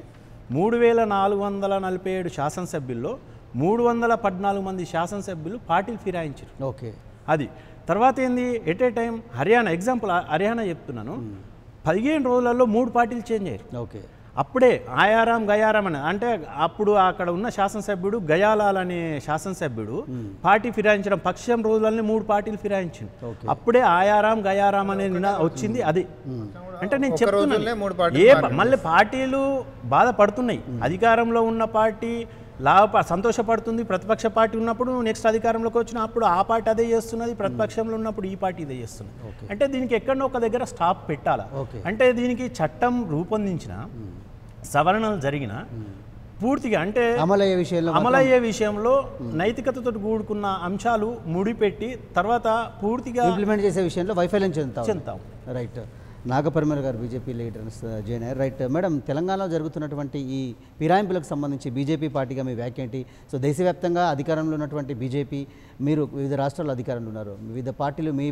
3447 శాసనసభ్యుల్లో 314 మంది శాసనసభ్యులు పార్టీలు ఫిరాయించారు. ఓకే, అది తర్వాత ఏంది, at a time Haryana example, Haryana చెప్తున్నాను, 15 రోజులలో 3 పార్టీలు చేంజ్ అయ్యారు. ఓకే, అప్పుడే ఆయారాం గయారాం అని అంటే అప్పుడు అక్కడ ఉన్న శాసనసభ్యుడు గయాలాల్ అనే శాసనసభ్యుడు పార్టీ ఫిరాయించడం, పక్షం రోజులన్నీ 3 పార్టీలు ఫిరాయించింది. అప్పుడే ఆయారాం గయారాం అనే వచ్చింది. అది అంటే నేను చెప్తున్నాను, మళ్ళీ పార్టీలు బాధపడుతున్నాయి. అధికారంలో ఉన్న పార్టీ సంతోషపడుతుంది. ప్రతిపక్ష పార్టీ ఉన్నప్పుడు నెక్స్ట్ అధికారంలోకి వచ్చినప్పుడు ఆ పార్టీ అదే చేస్తున్నది, ప్రతిపక్షంలో ఉన్నప్పుడు ఈ పార్టీ ఇదే చేస్తున్నది. అంటే దీనికి ఎక్కడో ఒక దగ్గర స్టాప్ పెట్టాలా. అంటే దీనికి చట్టం రూపొందించిన సవరణలు జరిగిన పూర్తిగా అంటే అమలయ్యే విషయంలో నైతికతతో కూడుకున్న అంశాలు ముడిపెట్టి తర్వాత పూర్తిగా ఇంప్లిమెంట్ చేసే విషయంలో వైఫల్యం చెందుతాం. రైట్. నాగపరిమళ గారు బీజేపీ లీడర్స్ జాయిన్ అయ్యారు. రైట్ మేడం, తెలంగాణలో జరుగుతున్నటువంటి ఈ ఫిరాయింపులకు సంబంధించి బీజేపీ పార్టీగా మీ వ్యాఖ్యేంటి? సో దేశవ్యాప్తంగా అధికారంలో ఉన్నటువంటి బీజేపీ, మీరు వివిధ రాష్ట్రాల్లో అధికారంలో ఉన్నారు, వివిధ పార్టీలు మీ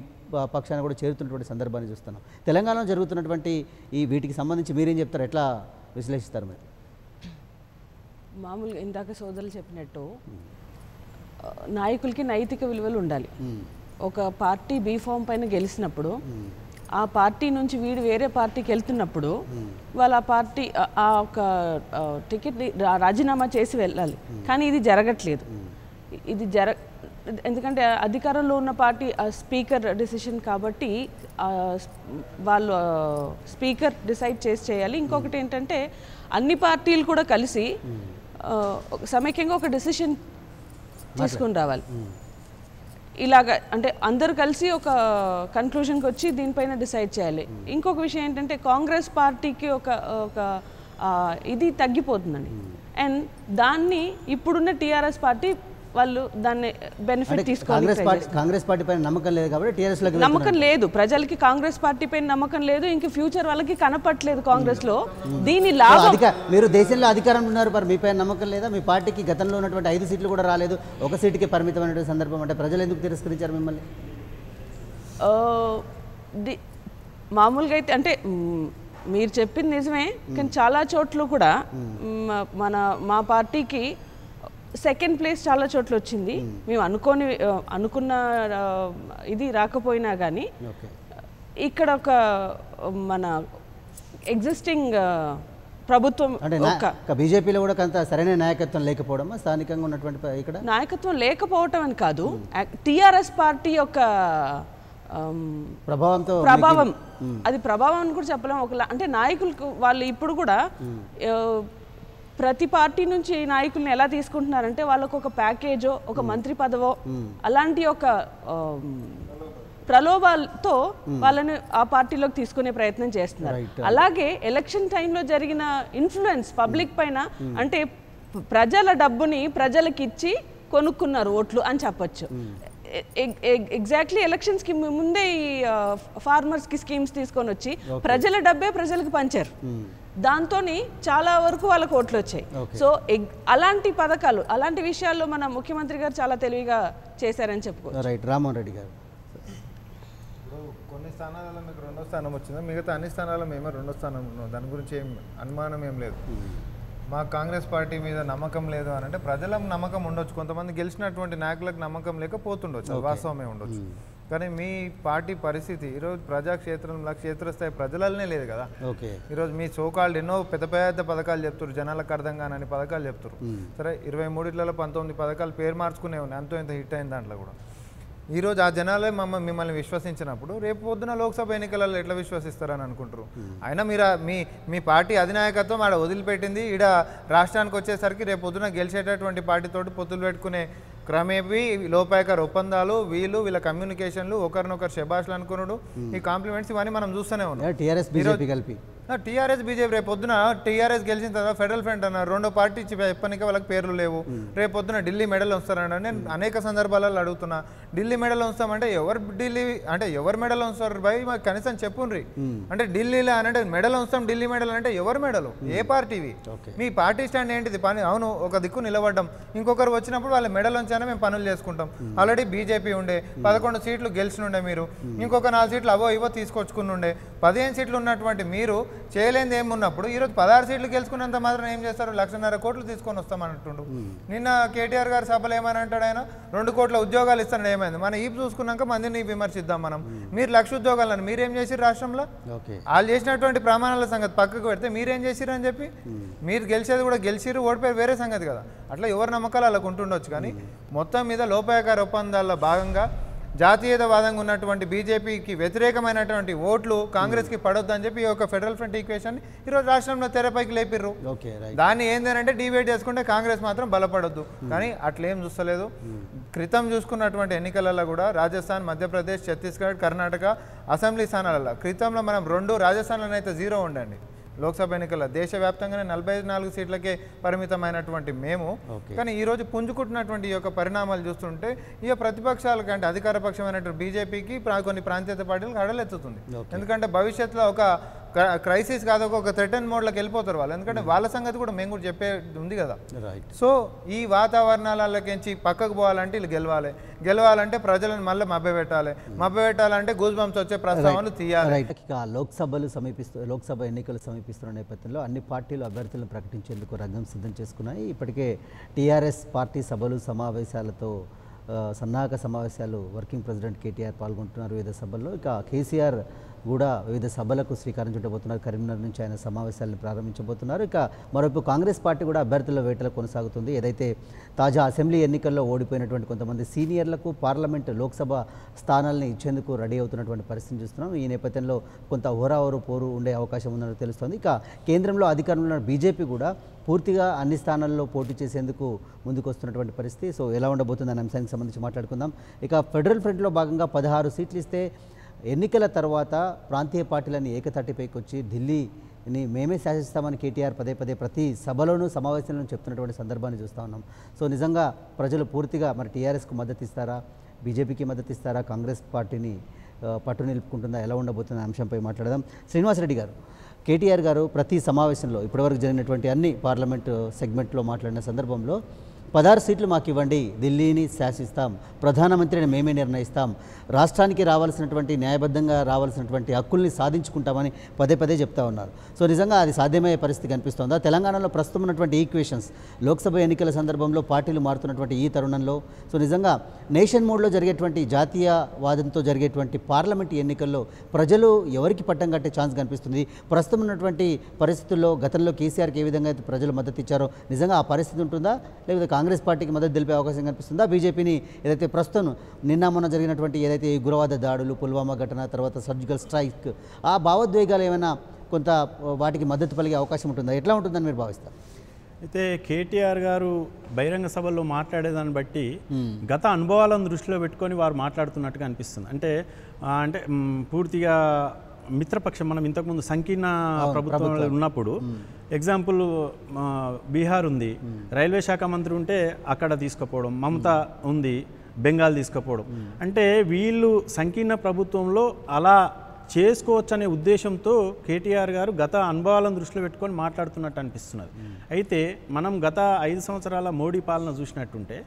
పక్షాన్ని కూడా చేరుతున్నటువంటి సందర్భాన్ని చూస్తున్నాం. తెలంగాణలో జరుగుతున్నటువంటి వీటికి సంబంధించి మీరేం చెప్తారు, ఎట్లా విశ్లేషిస్తారు మీరు? మామూలుగా ఇందాక సోదరులు చెప్పినట్టు నాయకులకి నైతిక విలువలు ఉండాలి. ఒక పార్టీ బీ ఫామ్ పైన గెలిచినప్పుడు ఆ పార్టీ నుంచి వీడు వేరే పార్టీకి వెళ్తున్నప్పుడు వాళ్ళు ఆ పార్టీ ఆ ఒక టికెట్ని రాజీనామా చేసి వెళ్ళాలి. కానీ ఇది జరగట్లేదు. ఇది ఎందుకంటే అధికారంలో ఉన్న పార్టీ స్పీకర్ డెసిషన్ కాబట్టి వాళ్ళు స్పీకర్ డిసైడ్ చేయాలి. ఇంకొకటి ఏంటంటే అన్ని పార్టీలు కూడా కలిసి సమైక్యంగా ఒక డెసిషన్ తీసుకుని రావాలి. ఇలాగ అంటే అందరు కలిసి ఒక కన్క్లూషన్కి వచ్చి దీనిపైన డిసైడ్ చేయాలి. ఇంకొక విషయం ఏంటంటే కాంగ్రెస్ పార్టీకి ఒక ఇది తగ్గిపోతుందండి. అండ్ దాన్ని ఇప్పుడున్న టీఆర్ఎస్ పార్టీ వాళ్ళు దాన్ని బెనిఫిట్ తీసుకోవాలి. కాంగ్రెస్ పార్టీ పైన నమ్మకం లేదు కాబట్టి టీఆర్ఎస్ లో నమ్మకం లేదు, ప్రజలకి కాంగ్రెస్ పార్టీ పైన నమ్మకం లేదు. ఇంక ఫ్యూచర్ వాళ్ళకి కనపట్లేదు కాంగ్రెస్ లో. దీని లాభం మీరు దేశంలో అధికారంలో ఉన్నారు, మరి మీ పైన నమ్మకం లేదా? మీ పార్టీకి గతంలో ఉన్నటువంటి 5 సీట్లు కూడా రాలేదు, 1 సీటుకి పరిమితమైన సందర్భం. అంటే ప్రజలు ఎందుకు తిరస్కరించారు మిమ్మల్ని? మామూలుగా అయితే అంటే మీరు చెప్పింది నిజమే, కానీ చాలా చోట్ల కూడా మా పార్టీకి సెకండ్ ప్లేస్ చాలా చోట్ల వచ్చింది. మేము అనుకున్న ఇది రాకపోయినా కానీ ఇక్కడ ఒక మన ఎగ్జిస్టింగ్ ప్రభుత్వం బీజేపీలో కూడా కొంత సరైన నాయకత్వం లేకపోవడం, స్థానికంగా ఉన్నటువంటి ఇక్కడ నాయకత్వం లేకపోవటం అని కాదు, టీఆర్ఎస్ పార్టీ యొక్క ప్రభావం అది ప్రభావం అని కూడా చెప్పలేము. అంటే నాయకులకు వాళ్ళు ఇప్పుడు కూడా ప్రతి పార్టీ నుంచి నాయకుల్ని ఎలా తీసుకుంటున్నారంటే వాళ్ళకు ఒక ప్యాకేజో ఒక మంత్రి పదవో అలాంటి ఒక ప్రలోభాలతో వాళ్ళని ఆ పార్టీలోకి తీసుకునే ప్రయత్నం చేస్తున్నారు. అలాగే ఎలక్షన్ టైంలో జరిగిన ఇన్ఫ్లుయెన్స్ పబ్లిక్ పైన, అంటే ప్రజల డబ్బుని ప్రజలకి ఇచ్చి కొనుక్కున్నారు ఓట్లు అని చెప్పొచ్చు. ఎగ్జాక్ట్లీ ఎలక్షన్స్కి ముందే ఈ ఫార్మర్స్కి స్కీమ్స్ తీసుకొని వచ్చి ప్రజల డబ్బే ప్రజలకు పంచారు. దాంతో చాలా వరకు వాళ్ళకు ఓట్లు వచ్చాయి. సో అలాంటి పథకాలు అలాంటి విషయాల్లో మన ముఖ్యమంత్రి గారు చాలా తెలివిగా చేశారని చెప్పుకోవచ్చు. రైట్. రామ్మోహన్ రెడ్డి గారు, కొన్ని స్థానాలలో మీకు 2వ స్థానం వచ్చిందా? మిగతా అన్ని స్థానాల్లో మేమే 2వ స్థానం ఉన్నాం. దాని గురించి ఏం అనుమానం ఏం లేదు. మా కాంగ్రెస్ పార్టీ మీద నమ్మకం లేదు అని అంటే ప్రజలకు నమ్మకం ఉండొచ్చు, కొంతమంది గెలిచినటువంటి నాయకులకు నమ్మకం లేకపోతుండొచ్చు, వాస్తవమే ఉండొచ్చు. కానీ మీ పార్టీ పరిస్థితి ఈరోజు ప్రజాక్షేత్రంలో క్షేత్రస్థాయి ప్రజలనే లేదు కదా. ఈరోజు మీ సోకాళ్ళు ఎన్నో పెద్ద పెద్ద పథకాలు చెప్తారు, జనాలకు అర్థం కానని పథకాలు చెప్తారు. సరే 23 19 పథకాలు పేరు మార్చుకునే ఉన్నాయి, అంతో ఇంత హిట్ అయిన దాంట్లో కూడా. ఈరోజు ఆ జనాలే మిమ్మల్ని విశ్వసించినప్పుడు రేపు పొద్దున లోక్సభ ఎన్నికలలో ఎట్లా విశ్వసిస్తారని అనుకుంటారు? అయినా మీరు మీ పార్టీ అధినాయకత్వం ఆడ వదిలిపెట్టింది, ఈడ రాష్ట్రానికి వచ్చేసరికి రేపు పొద్దున గెలిచేటటువంటి పార్టీతోటి పొత్తులు పెట్టుకునే క్రమేపీ లోపాయకర ఒప్పందాలు, వీళ్ళ కమ్యూనికేషన్లు, ఒకరినొకరు శబాష్లు అనుకున్నాడు, ఈ కాంప్లిమెంట్స్ ఇవన్నీ మనం చూస్తూనే ఉన్నాం. టీఆర్ఎస్ బీజేపీ రేపు పొద్దున టీఆర్ఎస్ గెలిచిన తర్వాత ఫెడరల్ ఫ్రంట్ అన్నారు, 2వ పార్టీ ఇచ్చి ఎప్పటికీ వాళ్ళకి పేర్లు లేవు. రేపు పొద్దున ఢిల్లీ మెడల్ వస్తారని నేను అనేక సందర్భాలలో అడుగుతున్నా. ఢిల్లీ మెడల్ వస్తామంటే ఎవరు మెడల్ వస్తారు భయ్? మాకు కనీసం చెప్పుండ్రి. అంటే ఢిల్లీలో అంటే మెడల్ వస్తాం, ఢిల్లీ మెడల్ అంటే ఎవరు మెడలు? ఏ పార్టీవి? మీ పార్టీ స్టాండ్ ఏంటిది? పని అవును ఒక దిక్కు నిలబడ్డం, ఇంకొకరు వచ్చినప్పుడు వాళ్ళ మెడల్ ఉంచానే మేము పనులు చేసుకుంటాం. ఆల్రెడీ బీజేపీ ఉండే 11 సీట్లు గెలిచినుండే, మీరు ఇంకొక 4 సీట్లు అవో ఇవో తీసుకొచ్చుకుని ఉండే. 15 సీట్లు ఉన్నటువంటి మీరు చేయలేనిది ఏమున్నప్పుడు ఈరోజు 16 సీట్లు గెలుచుకున్నంత మాత్రం ఏం చేస్తారు? 1,50,000 కోట్లు తీసుకొని వస్తామంటుండు. నిన్న కేటీఆర్ గారు సభలు ఏమని అంటాడు, ఆయన 2 కోట్ల ఉద్యోగాలు ఇస్తాడు. ఏమైంది? మన ఈపు చూసుకున్నాక మందిని విమర్శిద్దాం మనం. మీరు 1,00,000 ఉద్యోగాలను మీరేం చేసిరు రాష్ట్రంలో? వాళ్ళు చేసినటువంటి ప్రమాణాల సంగతి పక్కకు పెడితే మీరేం చేసిరు అని చెప్పి, మీరు గెలిచేది కూడా గెలిచిరు, ఓడిపోయి వేరే సంగతి కదా. అట్లా ఎవరి నమ్మకాలు వాళ్ళకు ఉంటుండొచ్చు. కానీ మొత్తం మీద లోపాయకార ఒప్పందాల్లో భాగంగా జాతీయతావాదంగా ఉన్నటువంటి బీజేపీకి వ్యతిరేకమైనటువంటి ఓట్లు కాంగ్రెస్కి పడొద్దు అని చెప్పి ఈ యొక్క ఫెడరల్ ఫ్రంట్ ఈక్వేషన్ ఈరోజు రాష్ట్రంలో తెరపైకి లేపిర్రు. దాన్ని ఏంటంటే డిబేట్ చేసుకుంటే కాంగ్రెస్ మాత్రం బలపడొద్దు, కానీ అట్లేం చూస్తలేదు. క్రితం చూసుకున్నటువంటి ఎన్నికలలో కూడా రాజస్థాన్, మధ్యప్రదేశ్, ఛత్తీస్గఢ్, కర్ణాటక అసెంబ్లీ స్థానాలలో క్రితంలో మనం 2, రాజస్థాన్లో అయితే 0 ఉండండి. లోక్సభ ఎన్నికల్లో దేశవ్యాప్తంగానే 44 సీట్లకే పరిమితమైనటువంటి మేము, కానీ ఈరోజు పుంజుకుంటున్నటువంటి ఈ యొక్క పరిణామాలు చూస్తుంటే ఈ ప్రతిపక్షాల కంటే అధికార పక్షమైనటువంటి బీజేపీకి కొన్ని ప్రాంతీయ పార్టీలకు అడలెత్తుతుంది. ఎందుకంటే భవిష్యత్తులో ఒక క్రైసిస్ కాదు, ఒక థ్రెటన్ మోడ్లోకి వెళ్ళిపోతారు వాళ్ళు. ఎందుకంటే వాళ్ళ సంగతి కూడా మేము కూడా చెప్పేది ఉంది కదా. సో ఈ వాతావరణాలకి పక్కకు పోవాలంటే వీళ్ళు గెలవాలంటే ప్రజలను మళ్ళీ మభ్యపెట్టాలంటే గూస్ బంప్స్ వచ్చే ప్రస్తావనలు తీయాలి. లోక్సభ ఎన్నికలు సమీపిస్తున్న నేపథ్యంలో అన్ని పార్టీలు అభ్యర్థులను ప్రకటించేందుకు రంగం సిద్ధం చేసుకున్నాయి. ఇప్పటికే టీఆర్ఎస్ పార్టీ సభలు సమావేశాలతో సన్నాహక సమావేశాలు వర్కింగ్ ప్రెసిడెంట్ కేటీఆర్ పాల్గొంటున్నారు వివిధ సభల్లో. ఇక కేసీఆర్ కూడా వివిధ సభలకు శ్రీకారం చుట్టబోతున్నారు. కరీంనగర్ నుంచి ఆయన సమావేశాలను ప్రారంభించబోతున్నారు. ఇక మరోవైపు కాంగ్రెస్ పార్టీ కూడా అభ్యర్థుల వేటలో కొనసాగుతుంది. ఏదైతే తాజా అసెంబ్లీ ఎన్నికల్లో ఓడిపోయినటువంటి కొంతమంది సీనియర్లకు పార్లమెంటు లోక్సభ స్థానాలను ఇచ్చేందుకు రెడీ అవుతున్నటువంటి పరిస్థితిని చూస్తున్నాం. ఈ నేపథ్యంలో కొంత హోరాహోరు పోరు ఉండే అవకాశం ఉందని తెలుస్తోంది. ఇక కేంద్రంలో అధికారంలో ఉన్న బీజేపీ కూడా పూర్తిగా అన్ని స్థానాల్లో పోటీ చేసేందుకు ముందుకు వస్తున్నటువంటి పరిస్థితి. సో ఎలా ఉండబోతుంది అనే అంశానికి సంబంధించి మాట్లాడుకుందాం. ఇక ఫెడరల్ ఫ్రంట్లో భాగంగా 16 సీట్లు ఇస్తే ఎన్నికల తర్వాత ప్రాంతీయ పార్టీలని ఏకతాటిపైకి వచ్చి ఢిల్లీని మేమే శాసిస్తామని కేటీఆర్ పదే ప్రతి సభలోనూ సమావేశంలో చెప్తున్నటువంటి సందర్భాన్ని చూస్తూ ఉన్నాం. సో నిజంగా ప్రజలు పూర్తిగా మరి టీఆర్ఎస్కు మద్దతు ఇస్తారా, బీజేపీకి మద్దతు ఇస్తారా, కాంగ్రెస్ పార్టీని పట్టు నిలుపుకుంటుందా, ఎలా ఉండబోతున్న అంశంపై మాట్లాడదాం. శ్రీనివాసరెడ్డి గారు, కేటీఆర్ గారు ప్రతి సమావేశంలో ఇప్పటివరకు జరిగినటువంటి అన్ని పార్లమెంటు సెగ్మెంట్లో మాట్లాడిన సందర్భంలో 16 సీట్లు మాకు ఇవ్వండి, ఢిల్లీని శాసిస్తాం, ప్రధానమంత్రిని మేమే నిర్ణయిస్తాం, రాష్ట్రానికి రావాల్సినటువంటి న్యాయబద్ధంగా రావాల్సినటువంటి హక్కుల్ని సాధించుకుంటామని పదే చెప్తా ఉన్నారు. సో నిజంగా అది సాధ్యమయ్యే పరిస్థితి కనిపిస్తోందా? తెలంగాణలో ప్రస్తుతం ఉన్నటువంటి ఈక్వేషన్స్, లోక్సభ ఎన్నికల సందర్భంలో పార్టీలు మారుతున్నటువంటి ఈ తరుణంలో సో నిజంగా నేషన్ మోడ్లో జరిగేటువంటి జాతీయవాదంతో జరిగేటువంటి పార్లమెంట్ ఎన్నికల్లో ప్రజలు ఎవరికి పట్టం కట్టే ఛాన్స్ కనిపిస్తుంది? ప్రస్తుతం ఉన్నటువంటి పరిస్థితుల్లో గతంలో కేసీఆర్కి ఏ విధంగా అయితే ప్రజలు మద్దతు ఇచ్చారో నిజంగా ఆ పరిస్థితి ఉంటుందా, లేకపోతే కాంగ్రెస్ పార్టీకి మద్దతు తెలిపే అవకాశం కనిపిస్తుందా? బీజేపీని ఏదైతే ప్రస్తుతం నిన్న మొన్న జరిగినటువంటి ఏదైతే ఈ ఉగ్రవాద దాడులు, పుల్వామా ఘటన, తర్వాత సర్జికల్ స్ట్రైక్, ఆ భావోద్వేగాలు ఏమైనా కొంత వాటికి మద్దతు పలిగే అవకాశం ఉంటుందా? ఎట్లా ఉంటుందని మీరు భావిస్తారు? అయితే కేటీఆర్ గారు బహిరంగ సభల్లో మాట్లాడేదాన్ని బట్టి గత అనుభవాలను దృష్టిలో పెట్టుకొని వారు మాట్లాడుతున్నట్టుగా అనిపిస్తుంది. అంటే పూర్తిగా మిత్రపక్షం, మనం ఇంతకుముందు సంకీర్ణ ప్రభుత్వంలో ఉన్నప్పుడు ఎగ్జాంపుల్ బీహార్ ఉంది, రైల్వే శాఖ మంత్రి ఉంటే అక్కడ తీసుకుపోవడం, మమతా ఉంది బెంగాల్ తీసుకుపోవడం, అంటే వీళ్ళు సంకీర్ణ ప్రభుత్వంలో అలా చేసుకోవచ్చనే ఉద్దేశంతో కేటీఆర్ గారు గత అనుభవాలను దృష్టిలో పెట్టుకొని మాట్లాడుతున్నట్టు అనిపిస్తున్నది. అయితే మనం గత 5 సంవత్సరాల మోడీ పాలన చూసినట్టుంటే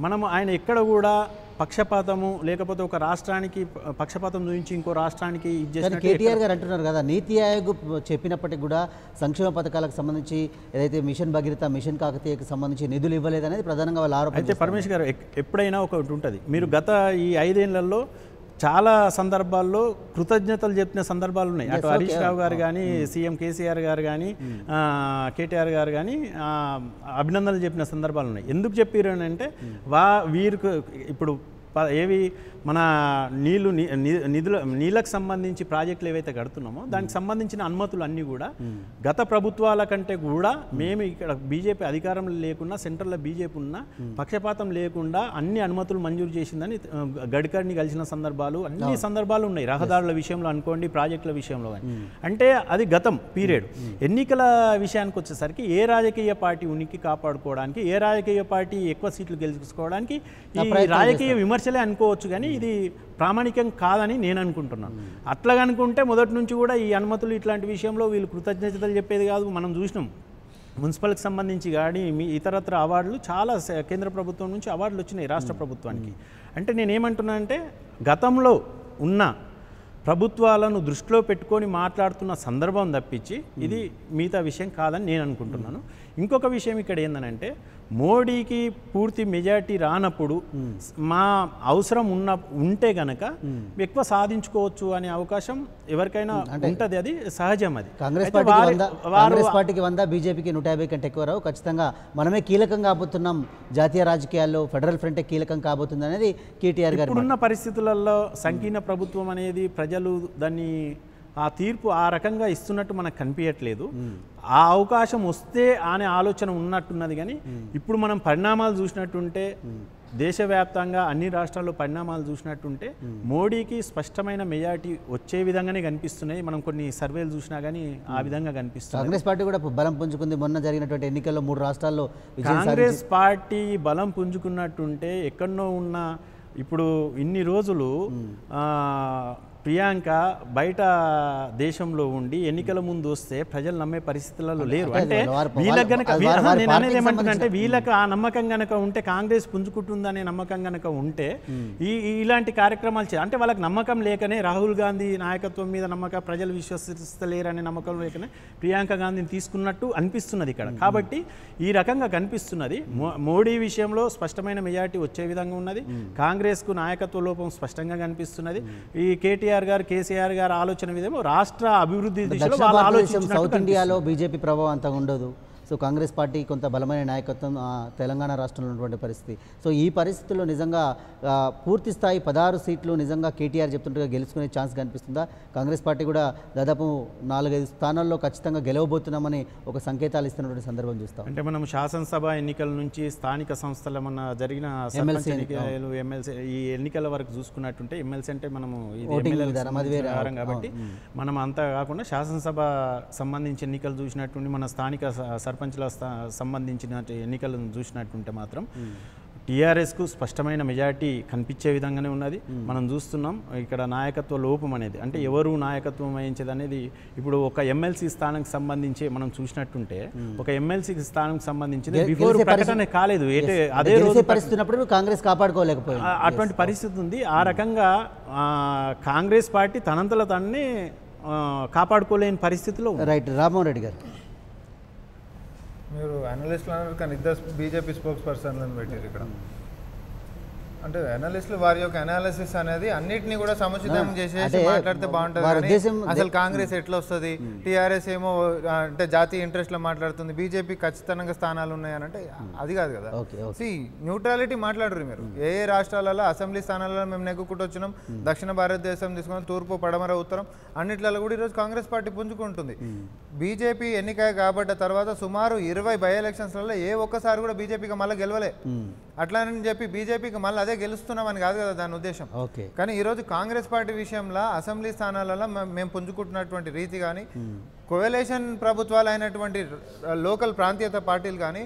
మనం ఆయన ఎక్కడ కూడా పక్షపాతము లేకపోతే ఒక రాష్ట్రానికి పక్షపాతం చూపించి ఇంకో రాష్ట్రానికి ఇచ్చేసిన కేటీఆర్ గారు అంటున్నారు కదా, నీతి ఆయోగ్ చెప్పినప్పటికీ కూడా సంక్షేమ పథకాలకు సంబంధించి ఏదైతే మిషన్ భగీరథ, మిషన్ కాకతీయకు సంబంధించి నిధులు ఇవ్వలేదనేది ప్రధానంగా వాళ్ళ ఆరోపణ. అయితే పరమేశ్వర్ గారు ఎప్పుడైనా ఒకటి ఉంటుంది, మీరు గత ఈ 5 ఏళ్లలో చాలా సందర్భాల్లో కృతజ్ఞతలు చెప్పిన సందర్భాలు ఉన్నాయి. అటు హరీష్ రావు గారు కానీ, సీఎం కేసీఆర్ గారు కానీ, కేటీఆర్ గారు కానీ అభినందనలు చెప్పిన సందర్భాలు ఉన్నాయి. ఎందుకు చెప్పారు అని అంటే వీరికి ఇప్పుడు ఏవి మన నీళ్ళకు సంబంధించి ప్రాజెక్టులు ఏవైతే కడుతున్నామో దానికి సంబంధించిన అనుమతులు అన్నీ కూడా గత ప్రభుత్వాల కంటే కూడా మేము ఇక్కడ బీజేపీ అధికారంలో లేకున్నా, సెంట్రల్లో బీజేపీ ఉన్నా పక్షపాతం లేకుండా అన్ని అనుమతులు మంజూరు చేసిందని గడ్కరీని కలిసిన సందర్భాలు అన్ని సందర్భాలు ఉన్నాయి. రహదారుల విషయంలో అనుకోండి, ప్రాజెక్టుల విషయంలో కానీ. అంటే అది గతం పీరియడ్. ఎన్నికల విషయానికి వచ్చేసరికి ఏ రాజకీయ పార్టీ ఉనికి కాపాడుకోవడానికి, ఏ రాజకీయ పార్టీ ఎక్కువ సీట్లు గెలుచుకోవడానికి ఈ రాజకీయ విమర్శలే అనుకోవచ్చు, కానీ ఇది ప్రామాణికం కాదని నేను అనుకుంటున్నాను. అట్లా అనుకుంటే మొదటి నుంచి కూడా ఈ అనుమతులు ఇట్లాంటి విషయంలో వీళ్ళు కృతజ్ఞతలు చెప్పేది కాదు. మనం చూసినాం మున్సిపల్కి సంబంధించి కానీ ఇతరత్ర అవార్డులు చాలా కేంద్ర ప్రభుత్వం నుంచి అవార్డులు వచ్చినాయి రాష్ట్ర ప్రభుత్వానికి. అంటే నేనేమంటున్నా అంటే గతంలో ఉన్న ప్రభుత్వాలను దృష్టిలో పెట్టుకొని మాట్లాడుతున్న సందర్భం తప్పించి ఇది మిగతా విషయం కాదని నేను అనుకుంటున్నాను. ఇంకొక విషయం ఇక్కడ ఏంటంటే మోడీకి పూర్తి మెజారిటీ రానప్పుడు మా అవసరం ఉంటే గనక ఎక్కువ సాధించుకోవచ్చు అనే అవకాశం ఎవరికైనా ఉంటుంది, అది సహజం. అది కాంగ్రెస్ అయితే పార్టీకి 100 బీజేపీకి 150 కంటే ఎక్కువ రావు. ఖచ్చితంగా మనమే కీలకం కాబోతున్నాం, జాతీయ రాజకీయాల్లో ఫెడరల్ ఫ్రంటే కీలకం కాబోతుంది అనేది కేటీఆర్ గారు. ఇప్పుడున్న పరిస్థితులలో సంకీర్ణ ప్రభుత్వం అనేది ప్రజలు దాన్ని ఆ తీర్పు ఆ రకంగా ఇస్తున్నట్టు మనకు కనిపించట్లేదు. ఆ అవకాశం వస్తే అనే ఆలోచన ఉన్నట్టున్నది. కానీ ఇప్పుడు మనం పరిణామాలు చూసినట్టుంటే, దేశవ్యాప్తంగా అన్ని రాష్ట్రాల్లో పరిణామాలు చూసినట్టుంటే మోడీకి స్పష్టమైన మెజారిటీ వచ్చే విధంగానే కనిపిస్తున్నాయి. మనం కొన్ని సర్వేలు చూసినా కానీ ఆ విధంగా కనిపిస్తుంది. కాంగ్రెస్ పార్టీ కూడా బలం పుంజుకుంది. మొన్న జరిగినటువంటి ఎన్నికల్లో 3 రాష్ట్రాల్లో కాంగ్రెస్ పార్టీ బలం పుంజుకున్నట్టుంటే ఎక్కడో ఉన్న ఇప్పుడు ఇన్ని రోజులు ప్రియాంక బయట దేశంలో ఉండి ఎన్నికల ముందు వస్తే ప్రజలు నమ్మే పరిస్థితులలో లేరు. అంటే వీళ్ళకి గనక నేను అనేది ఏమంటున్నానంటే వీళ్ళకి ఆ నమ్మకం గనక ఉంటే, కాంగ్రెస్ పుంజుకుంటుందనే నమ్మకం గనక ఉంటే ఇలాంటి కార్యక్రమాలు అంటే వాళ్ళకి నమ్మకం లేకనే రాహుల్ గాంధీ నాయకత్వం మీద నమ్మకం, ప్రజలు విశ్వసిస్తలేరనే నమ్మకం లేకనే ప్రియాంక గాంధీని తీసుకున్నట్టు అనిపిస్తున్నది ఇక్కడ. కాబట్టి ఈ రకంగా కనిపిస్తున్నది. మోడీ విషయంలో స్పష్టమైన మెజారిటీ వచ్చే విధంగా ఉన్నది. కాంగ్రెస్కు నాయకత్వ లోపం స్పష్టంగా కనిపిస్తున్నది. ఈ కేసీఆర్ గారు ఆలోచన విధంగా రాష్ట్ర అభివృద్ధి దిశలో వాళ్ళు ఆలోచించినట్టు సౌత్ ఇండియాలో బీజేపీ ప్రభావం అంతగా ఉండదు. సో కాంగ్రెస్ పార్టీ కొంత బలమైన నాయకత్వం తెలంగాణ రాష్ట్రంలో ఉన్నటువంటి పరిస్థితి. సో ఈ పరిస్థితుల్లో నిజంగా పూర్తి స్థాయి 16 సీట్లు నిజంగా కేటీఆర్ చెప్తుండగా గెలుచుకునే ఛాన్స్ కనిపిస్తుందా? కాంగ్రెస్ పార్టీ కూడా దాదాపు 4-5 స్థానాల్లో ఖచ్చితంగా గెలవబోతున్నామని ఒక సంకేతాలు ఇస్తున్నటువంటి సందర్భం చూస్తాం. అంటే మనం శాసనసభ ఎన్నికల నుంచి స్థానిక సంస్థల మన జరిగిన ఎన్నికలు ఎమ్మెల్సీ ఈ ఎన్నికల వరకు చూసుకున్నట్టుంటే, ఎమ్మెల్సీ అంటే మనము కాబట్టి మనం అంతా కాకుండా శాసనసభ సంబంధించి ఎన్నికలు చూసినట్టుండి మన స్థానిక సర్పంచ్ల సంబంధించిన ఎన్నికలను చూసినట్టుంటే మాత్రం టీఆర్ఎస్కు స్పష్టమైన మెజారిటీ కనిపించే విధంగానే ఉన్నది. మనం చూస్తున్నాం ఇక్కడ నాయకత్వ లోపం అనేది, అంటే ఎవరు నాయకత్వం వహించేది అనేది. ఇప్పుడు ఒక ఎమ్మెల్సీ స్థానానికి సంబంధించి మనం చూసినట్టుంటే, ఒక ఎమ్మెల్సీ స్థానానికి సంబంధించి బిఫోర్ ప్రకటన కాలేదు, అదే రోజు పరిస్థితున్నప్పుడు కాంగ్రెస్ కాపాడుకోలేకపోయింది. అటువంటి పరిస్థితి ఉంది. ఆ రకంగా కాంగ్రెస్ పార్టీ తనంతల తనని కాపాడుకోలేని పరిస్థితిలో. రైట్, రామ్మోహన్ రెడ్డి గారు, మీరు అనలిస్టులు అన్నారు కానీ 2 బీజేపీ స్పోక్స్ పర్సన్లను పెట్టారు ఇక్కడ. అంటే అనలిస్టులు వారి యొక్క అనాలిసిస్ అనేది అన్నిటినీ కూడా సముచితం చేసేసి మాట్లాడితే బాగుంటుంది. అసలు కాంగ్రెస్ ఎట్లా వస్తుంది, టీఆర్ఎస్ ఏమో అంటే జాతీయ ఇంట్రెస్ట్లో మాట్లాడుతుంది, బీజేపీ ఖచ్చితంగా స్థానాలు ఉన్నాయని అంటే అది కాదు కదా. న్యూట్రాలిటీ మాట్లాడరు మీరు. ఏ రాష్ట్రాలలో అసెంబ్లీ స్థానాలలో మేము నెగ్గుకుంటూ వచ్చినాం, దక్షిణ భారతదేశం తీసుకున్నాం, తూర్పు పడమర ఉత్తరం అన్నిట్లలో కూడా ఈరోజు కాంగ్రెస్ పార్టీ పుంజుకుంటుంది. బీజేపీ ఎన్నిక కాబట్ట తర్వాత సుమారు 20 బై ఎలక్షన్స్లలో ఏ ఒక్కసారి కూడా బీజేపీకి మళ్ళీ గెలవలే. అట్లానని చెప్పి బీజేపీకి మళ్ళీ అదే గెలుస్తున్నామని కాదు కదా దాని ఉద్దేశం. కానీ ఈరోజు కాంగ్రెస్ పార్టీ విషయంలో అసెంబ్లీ స్థానాలలో మేము పుంజుకుంటున్నటువంటి రీతి కానీ, కోయలేషన్ ప్రభుత్వాలు అయినటువంటి లోకల్ ప్రాంతీయత పార్టీలు కానీ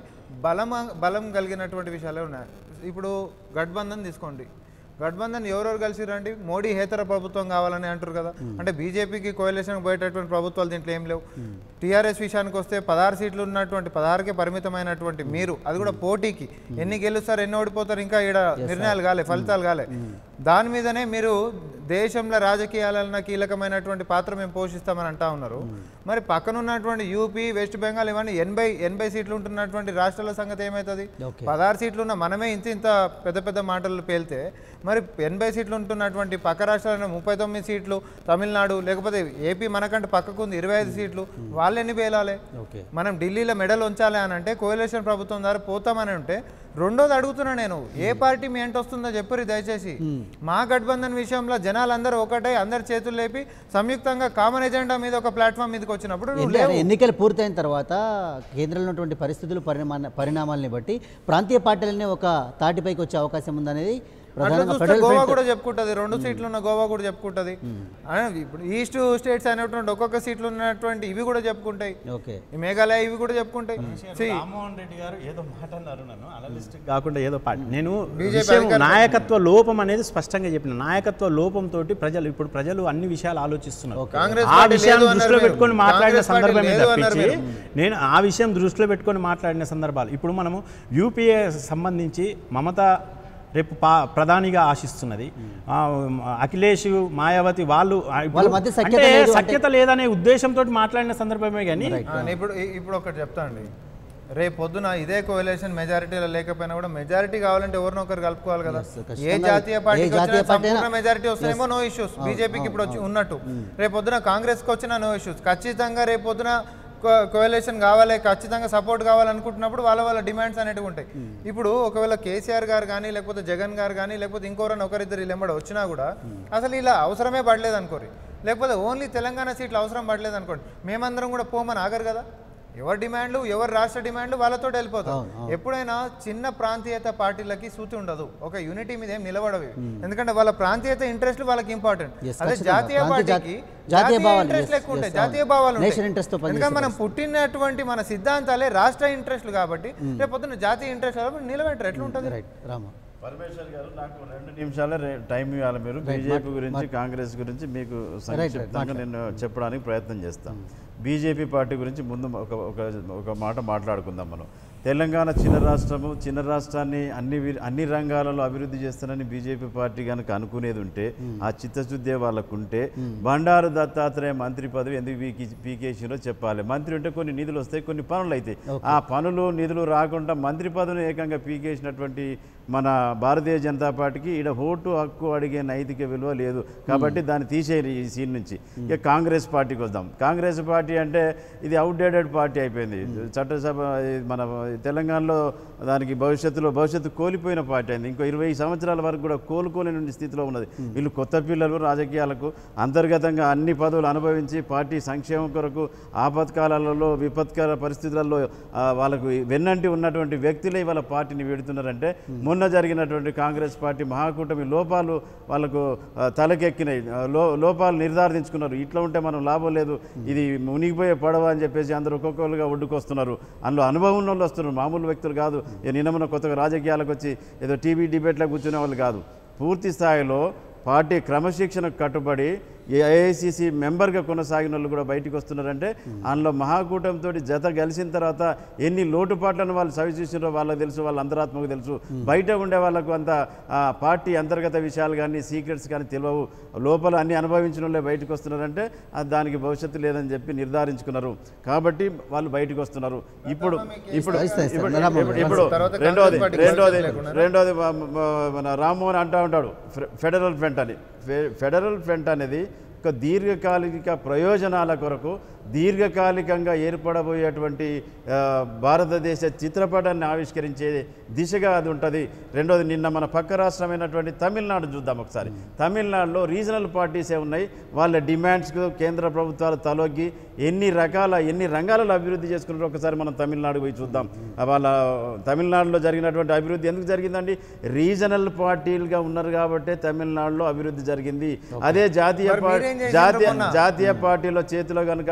బలం కలిగినటువంటి విషయాలే ఉన్నాయి. ఇప్పుడు గఠబంధన్ తీసుకోండి, గఠబంధన్ ఎవరెవరు కలిసిరండి? మోడీ హేతర ప్రభుత్వం కావాలని అంటారు కదా. అంటే బీజేపీకి కోయలేషన్కి పోయేటటువంటి ప్రభుత్వాలు దీంట్లో ఏం లేవు. టీఆర్ఎస్ విషయానికి వస్తే 16 సీట్లు ఉన్నటువంటి 16కే పరిమితమైనటువంటి మీరు, అది కూడా పోటీకి ఎన్ని గెలుస్తారు ఎన్ని ఓడిపోతారు ఇంకా ఈడ నిర్ణయాలు కాలే, ఫలితాలు కాలే. దాని మీదనే మీరు దేశంలో రాజకీయాలన్న కీలకమైనటువంటి పాత్ర మేము పోషిస్తామని అంటా ఉన్నారు. మరి పక్కన ఉన్నటువంటి యూపీ, వెస్ట్ బెంగాల్ ఇవన్నీ 80 సీట్లు ఉంటున్నటువంటి రాష్ట్రాల సంగతి ఏమవుతుంది? 16 సీట్లు ఉన్న మనమే ఇంత పెద్ద పెద్ద మాటలు పేలితే మరి 80 సీట్లు ఉంటున్నటువంటి పక్క రాష్ట్రాలను 39 సీట్లు, తమిళనాడు లేకపోతే ఏపీ మనకంటే పక్కకు ఉంది 25 సీట్లు, వాళ్ళు ఎన్ని పేలాలి? మనం ఢిల్లీలో మెడల్ ఉంచాలి అని అంటే కోయలేషన్ ప్రభుత్వం ద్వారా పోతామని ఉంటే. రెండోది అడుగుతున్నా నేను, ఏ పార్టీ మీ అంటే వస్తుందో చెప్పరు దయచేసి. మా గఠబంధన్ విషయంలో జనాలందరూ ఒకటే, అందరు చేతులు లేపి సంయుక్తంగా కామన్ ఎజెండా మీద ఒక ప్లాట్ఫామ్ మీదకి వచ్చినప్పుడు ఎన్నికలు పూర్తయిన తర్వాత కేంద్రంలో ఉన్నటువంటి పరిస్థితులు పరిణామాలని బట్టి ప్రాంతీయ పార్టీలనే ఒక తాటిపైకి వచ్చే అవకాశం ఉందనేది గోవా కూడా చెప్పుకుంటుంది, 2 సీట్లు ఉన్న గోవా కూడా చెప్పుకుంటుంది. ఇప్పుడు ఈస్ట్ స్టేట్స్ అనేటువంటి ఒక్కొక్క సీట్లు ఉన్నటువంటి ఇవి కూడా చెప్పుకుంటాయి, మేఘాలయ ఇవి కూడా చెప్పుకుంటాయి. రామ్మోహన్ రెడ్డి గారు ఏదో మాట అన్నారు, నన్ను అనలిస్టిక్ కాకుండా ఏదో పార్టీ నేను నాయకత్వ లోపం అనేది స్పష్టంగా చెప్పిన. నాయకత్వ లోపంతో ప్రజలు అన్ని విషయాలు ఆలోచిస్తున్నారు. ఆ విషయాన్ని దృష్టిలో పెట్టుకొని మాట్లాడిన సందర్భమే తప్పించి నేను ఆ విషయం దృష్టిలో పెట్టుకొని మాట్లాడిన సందర్భాలు. ఇప్పుడు మనము యూపీఏ సంబంధించి మమతా రేపు ప్రధానిగా ఆశిస్తున్నది, అఖిలేష్, మాయావతి వాళ్ళు సఖ్యత లేదనే ఉద్దేశంతో మాట్లాడిన సందర్భమే. కానీ ఇప్పుడు ఒకటి చెప్తా అండి, రేపు పొద్దున ఇదే కోఎలిషన్ మెజారిటీలో లేకపోయినా కూడా మెజారిటీ కావాలంటే ఎవరినో ఒకరు కలుపుకోవాలి కదా. ఏ జాతీయ పార్టీకి వచ్చినా సంపూర్ణ మెజారిటీ వస్తేనేమో నో ఇష్యూస్, బీజేపీకి ఇప్పుడు వచ్చి ఉన్నట్టు రేపు పొద్దున కాంగ్రెస్కి వచ్చినా నో ఇష్యూస్. ఖచ్చితంగా రేపు పొద్దున కోఎలిషన్ కావాలి, ఖచ్చితంగా సపోర్ట్ కావాలనుకుంటున్నప్పుడు వాళ్ళ డిమాండ్స్ అనేవి ఉంటాయి. ఇప్పుడు ఒకవేళ కేసీఆర్ గారు కానీ లేకపోతే జగన్ గారు కానీ లేకపోతే ఇంకోరైనా ఒకరిద్దరు ఇల్లెంబడి వచ్చినా కూడా అసలు ఇలా అవసరమే పడలేదు అనుకోరు, లేకపోతే ఓన్లీ తెలంగాణ సీట్లు అవసరం పడలేదు అనుకోండి, మేమందరం కూడా పోమని ఆగరు కదా. ఎవరి డిమాండ్లు ఎవరి రాష్ట్ర డిమాండ్లు వాళ్ళతో వెళ్ళిపోతాం. ఎప్పుడైనా చిన్న ప్రాంతీయత పార్టీలకి సూచి ఉండదు, ఒక యూనిటీ మీద ఏం నిలబడవి, ఎందుకంటే వాళ్ళ ప్రాంతీయత ఇంట్రెస్ట్లు వాళ్ళకి ఇంపార్టెంట్. అదే జాతీయ పార్టీకి ఇంట్రెస్ట్ ఎక్కువ ఉంటాయి, జాతీయ భావాలు ఉంటాయి. ఎందుకంటే మనం పుట్టినటువంటి మన సిద్ధాంతాలే రాష్ట్ర ఇంట్రెస్ట్లు కాబట్టి రేపు పొద్దున్న జాతీయ ఇంట్రెస్ట్ నిలబెట్టరు ఎట్లా ఉంటుంది. పరమేశ్వర్ గారు, నాకు 2 నిమిషాలే టైం ఇవ్వాలి. మీరు బీజేపీ గురించి కాంగ్రెస్ గురించి మీకు సంక్షిప్తంగా నేను చెప్పడానికి ప్రయత్నం చేస్తాను. బీజేపీ పార్టీ గురించి ముందు ఒక మాట మాట్లాడుకుందాం. మనం తెలంగాణ చిన్న రాష్ట్రాన్ని అన్ని రంగాలలో అభివృద్ధి చేస్తానని బీజేపీ పార్టీ కనుక అనుకునేది ఉంటే, ఆ చిత్తశుద్ధి వాళ్ళకుంటే బండారు దత్తాత్రేయ మంత్రి పదవి ఎందుకు పీకేసినో చెప్పాలి. మంత్రి ఉంటే కొన్ని నిధులు వస్తాయి, కొన్ని పనులు అవుతాయి. ఆ పనులు నిధులు రాకుండా మంత్రి పదవిని ఏకంగా పీకేసినటువంటి మన భారతీయ జనతా పార్టీకి ఈడ ఓటు హక్కు అడిగే నైతిక విలువ లేదు కాబట్టి దాన్ని తీసేయాలి ఈ సీన్ నుంచి. ఇక కాంగ్రెస్ పార్టీకి వద్దాం. కాంగ్రెస్ పార్టీ అంటే ఇది అవుట్డేటెడ్ పార్టీ అయిపోయింది. చట్టసభ మన తెలంగాణలో దానికి భవిష్యత్తు కోల్పోయిన పార్టీ అయింది. ఇంకో 20 సంవత్సరాల వరకు కూడా కోలుకోలేని స్థితిలో ఉన్నది. వీళ్ళు కొత్త పిల్లలు రాజకీయాలకు అంతర్గతంగా అన్ని పదవులు అనుభవించి పార్టీ సంక్షేమం కొరకు ఆపత్కాలలో విపత్కర పరిస్థితులలో వాళ్ళకు వెన్నంటి ఉన్నటువంటి వ్యక్తులే వాళ్ళ పార్టీని పెడుతున్నారంటే మొన్న జరిగినటువంటి కాంగ్రెస్ పార్టీ మహాకూటమి లోపాలు వాళ్ళకు తలకెక్కినాయి, లోపాలు నిర్ధారించుకున్నారు. ఇట్లా ఉంటే మనం లాభం లేదు, ఇది మునిగిపోయే పడవ అని చెప్పేసి అందరూ ఒక్కొక్కరుగా ఒడ్డుకొస్తున్నారు. అందులో అనుభవం ఉన్న వాళ్ళు వస్తున్నారు, మామూలు వ్యక్తులు కాదు. నిన్న కొత్తగా రాజకీయాలకు వచ్చి ఏదో టీవీ డిబేట్లకు కూర్చునే వాళ్ళు కాదు. పూర్తి స్థాయిలో పార్టీ క్రమశిక్షణకు కట్టుబడి ఏఐసిసి మెంబర్గా కొనసాగిన వాళ్ళు కూడా బయటకు వస్తున్నారంటే అందులో మహాకూటమితో జత కలిసిన తర్వాత ఎన్ని లోటుపాట్లను వాళ్ళు సవిచూసినారో వాళ్ళకి తెలుసు, వాళ్ళ అంతరాత్మకు తెలుసు. బయట ఉండే వాళ్ళకు అంత పార్టీ అంతర్గత విషయాలు కానీ సీక్రెట్స్ కానీ తెలియవు. లోపల అన్ని అనుభవించిన వాళ్ళే బయటకు వస్తున్నారంటే దానికి భవిష్యత్తు లేదని చెప్పి నిర్ధారించుకున్నారు కాబట్టి వాళ్ళు బయటకు వస్తున్నారు. ఇప్పుడు రెండోది మన రామ్మోహన్ అంటూ ఉంటాడు ఫెడరల్ ఫ్రంట్ అని. ఫెడరల్ ఫ్రంట్ అనేది ఒక దీర్ఘకాలిక ప్రయోజనాల కొరకు దీర్ఘకాలికంగా ఏర్పడబోయేటువంటి భారతదేశ చిత్రపటాన్ని ఆవిష్కరించే దిశగా అది ఉంటుంది. రెండోది నిన్న మన పక్క రాష్ట్రమైనటువంటి తమిళనాడు చూద్దాం ఒకసారి. తమిళనాడులో రీజనల్ పార్టీసే ఉన్నాయి. వాళ్ళ డిమాండ్స్కు కేంద్ర ప్రభుత్వాలు తలొగ్గి ఎన్ని రంగాలలో అభివృద్ధి చేసుకున్నారో ఒకసారి మనం తమిళనాడు పోయి చూద్దాం. వాళ్ళ తమిళనాడులో జరిగినటువంటి అభివృద్ధి ఎందుకు జరిగిందండి? రీజనల్ పార్టీలుగా ఉన్నారు కాబట్టి తమిళనాడులో అభివృద్ధి జరిగింది. అదే జాతీయ పార్టీలో చేతిలో కనుక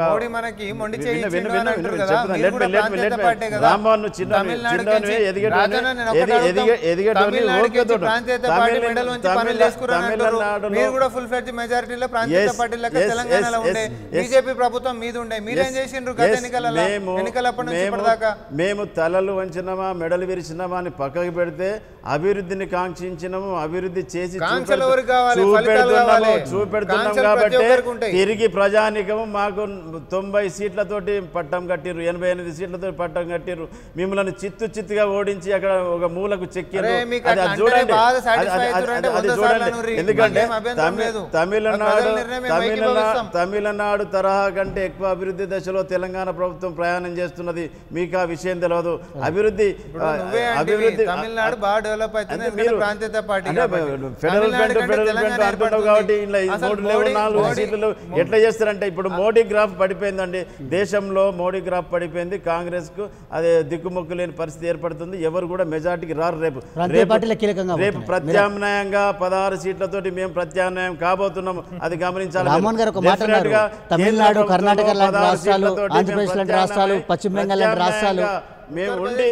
రామ్మోహన్ మేము తలలు వంచినమా మెడలు విరిచినమా అని పక్కకు పెడితే అభివృద్ధిని కాంక్షించినము, అభివృద్ధి చేసి చూపెడుతున్నాము కాబట్టి తిరిగి ప్రజానికము మాకు 90 సీట్లతోటి పట్టం కట్టిరు, 88 సీట్లతో పట్టం కట్టిరు. మిమ్మల్ని చిత్తుగా ఓడించి అక్కడ ఒక మూలకు చెక్కిరు. చూడండి, ఎందుకంటే తమిళనాడు తరహా కంటే ఎక్కువ అభివృద్ధి దశలో తెలంగాణ ప్రభుత్వం ప్రయాణం చేస్తున్నది. మీకు ఆ విషయం తెలియదు. అభివృద్ధి తమిళనాడు బాగా డెవలప్ అవుతుంది కాబట్టి సీట్లు ఎట్లా చేస్తారంటే ఇప్పుడు మోడీ గ్రాఫ్ పడిపోయిందండి. దేశంలో మోడీ గ్రాఫ్ పడిపోయింది. కాంగ్రెస్ కు అదే దిక్కుమొక్కు లేని పరిస్థితి ఏర్పడుతుంది. ఎవరు కూడా మెజార్టీకి రారు. రేపు ప్రత్యామ్నాయంగా 16 సీట్లతోటి మేము ప్రత్యామ్నాయం కాబోతున్నాము. అది గమనించాలి. తమిళనాడు, కర్ణాటక లాంటి రాష్ట్రాలు, ఆంధ్రప్రదేశ్ లాంటి రాష్ట్రాలు, పశ్చిమ బెంగాల్ లాంటి రాష్ట్రాలు, మేము ఉండి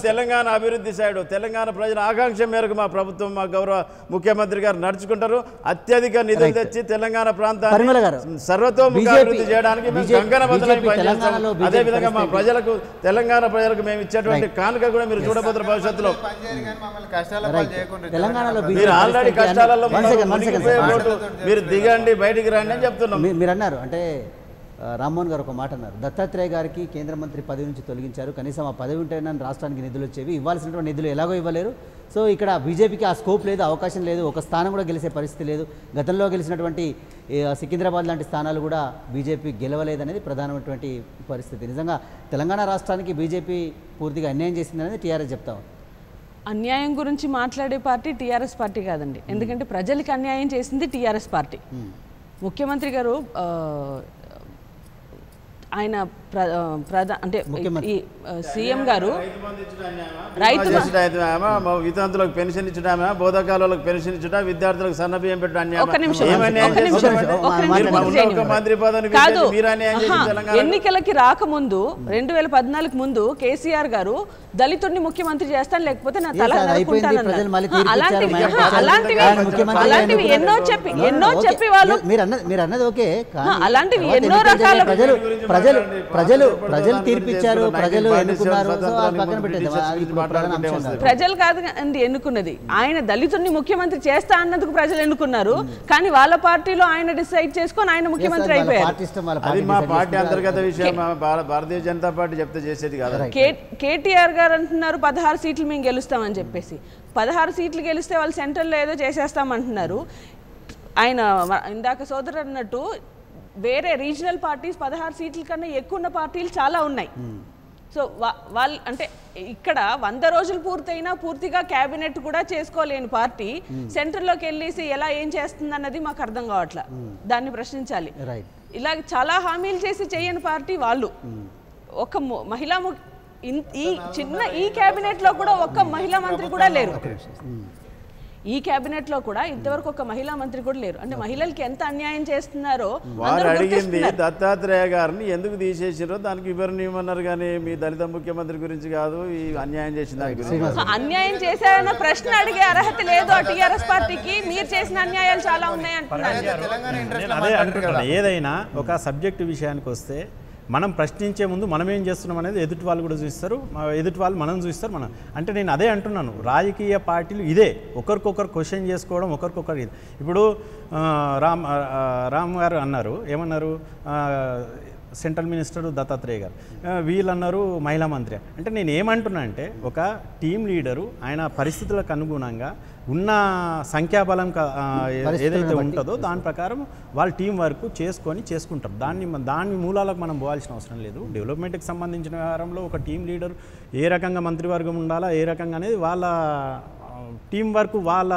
తెలంగాణ అభివృద్ధి సైడ్ తెలంగాణ ప్రజల ఆకాంక్ష మేరకు మా ప్రభుత్వం, మా గౌరవ ముఖ్యమంత్రి గారు నడుచుకుంటారు. అత్యధిక నిధులు తెచ్చి తెలంగాణ ప్రాంతాన్ని సర్వతోముఖ అభివృద్ధి చేయడానికి అదేవిధంగా మా ప్రజలకు, తెలంగాణ ప్రజలకు మేము ఇచ్చేటువంటి కానుక కూడా మీరు చూడబోతున్న భవిష్యత్తులో. మీరు ఆల్రెడీ కష్టాలలో మీరు దిగండి, బయటికి రండి అని చెప్తున్నాం. మీరు అన్నారు అంటే రామ్మోహన్ గారు ఒక మాట అన్నారు, దత్తాత్రేయ గారికి కేంద్ర మంత్రి పదవి నుంచి తొలగించారు, కనీసం ఆ పదవి ఉంటేనే రాష్ట్రానికి నిధులు వచ్చేవి, ఇవ్వాల్సినటువంటి నిధులు ఎలాగో ఇవ్వలేరు, సో ఇక్కడ బీజేపీకి ఆ స్కోప్ లేదు, అవకాశం లేదు, ఒక స్థానం కూడా గెలిచే పరిస్థితి లేదు, గతంలో గెలిచినటువంటి సికింద్రాబాద్ లాంటి స్థానాలు కూడా బీజేపీ గెలవలేదనేది ప్రధానమైనటువంటి పరిస్థితి. నిజంగా తెలంగాణ రాష్ట్రానికి బీజేపీ పూర్తిగా అన్యాయం చేసిందనేది టీఆర్ఎస్ చెప్తాం. అన్యాయం గురించి మాట్లాడే పార్టీ టీఆర్ఎస్ పార్టీ కాదండి, ఎందుకంటే ప్రజలకి అన్యాయం చేసింది టీఆర్ఎస్ పార్టీ. ముఖ్యమంత్రి గారు ఆయన అంటే సీఎం గారు వితంతులకు పెన్షన్ ఇచ్చడమా, బోధకాలకు పెన్షన్ ఇచ్చడా, విద్యార్థులకు సన్నబియ్యం పెట్టడం మంత్రి పదవి కాదు. ఎన్నికలకి రాకముందు 2014 ముందు కేసీఆర్ గారు దళితుడిని ముఖ్యమంత్రి చేస్తాను లేకపోతే నా తల అలాంటివి ఎన్నో చెప్పి వాళ్ళు అలాంటివి ఎన్నో రకాల ప్రజలు తీర్పిచ్చారు, ప్రజలు ఎన్నుకున్నారు, ప్రజలు కాదు అండి ఎన్నుకున్నది, ఆయన దళితుడిని ముఖ్యమంత్రి చేస్తా అన్నందుకు ప్రజలు ఎన్నుకున్నారు, కానీ వాళ్ళ పార్టీలో ఆయన డిసైడ్ చేసుకొని ఆయన ముఖ్యమంత్రి అయిపోయారు. భారతీయ జనతా పార్టీ చెప్తే చేసేది కాదు. కేటీఆర్ గారు అంటున్నారు 16 సీట్లు మేము గెలుస్తామని చెప్పేసి, 16 సీట్లు గెలిస్తే వాళ్ళు సెంట్రల్లో ఏదో చేసేస్తామంటున్నారు. ఆయన ఇందాక సోదరు అన్నట్టు వేరే రీజనల్ పార్టీస్ 16 సీట్ల కన్నా ఎక్కువ ఉన్న పార్టీలు చాలా ఉన్నాయి. సో వాళ్ళు అంటే ఇక్కడ 100 రోజులు పూర్తయినా పూర్తిగా క్యాబినెట్ కూడా చేసుకోలేని పార్టీ సెంటర్లోకి వెళ్ళేసి ఎలా ఏం చేస్తుంది అన్నది మాకు అర్థం కావట్లా, దాన్ని ప్రశ్నించాలి. ఇలా చాలా హామీలు చేసి చేయని పార్టీ వాళ్ళు. ఒక మహిళా ఈ క్యాబినెట్ లో కూడా ఒక్క మహిళా మంత్రి కూడా లేరు, ఈ క్యాబినెట్ లో కూడా ఇంతవరకు ఒక మహిళా మంత్రి కూడా లేరు. అంటే మహిళలకి ఎంత అన్యాయం చేస్తున్నారో వారు అడిగింది దత్తాత్రేయ గారిని ఎందుకు తీసేసారో దానికి వివరణ ఇవ్వమన్నారు, కానీ మీ దళిత ముఖ్యమంత్రి గురించి కాదు, ఈ అన్యాయం చేసిన దాని గురించి. అన్యాయం చేశారన్న ప్రశ్న అడిగే అర్హత లేదు ఆ టీఆర్ఎస్ పార్టీకి, మీరు చేసిన అన్యాయాలు చాలా ఉన్నాయి అంటున్నారు. ఏదైనా ఒక సబ్జెక్టు విషయానికి వస్తే మనం ప్రశ్నించే ముందు మనం ఏం చేస్తున్నాం అనేది ఎదుటి వాళ్ళు కూడా చూస్తారు, ఎదుటి వాళ్ళు మనం చూస్తారు. మనం అంటే నేను అదే అంటున్నాను, రాజకీయ పార్టీలు ఇదే ఒకరికొకరు క్వశ్చన్ చేసుకోవడం, ఒకరికొకరు ఇది. ఇప్పుడు రామ్ గారు అన్నారు, ఏమన్నారు, సెంట్రల్ మినిస్టర్ దత్తాత్రేయ గారు, వీళ్ళు అన్నారు మహిళా మంత్రి. అంటే నేను ఏమంటున్నా అంటే ఒక టీం లీడరు ఆయన పరిస్థితులకు అనుగుణంగా ఉన్న సంఖ్యాబలం ఏదైతే ఉంటుందో దాని ప్రకారం వాళ్ళు టీం వర్క్ చేసుకుంటారు. దాని మూలాలకు మనం పోవాల్సిన అవసరం లేదు. డెవలప్మెంట్కి సంబంధించిన వ్యవహారంలో ఒక టీం లీడర్ ఏ రకంగా మంత్రివర్గం ఉండాలా, ఏ రకంగా అనేది వాళ్ళ టీం వర్క్ వాళ్ళ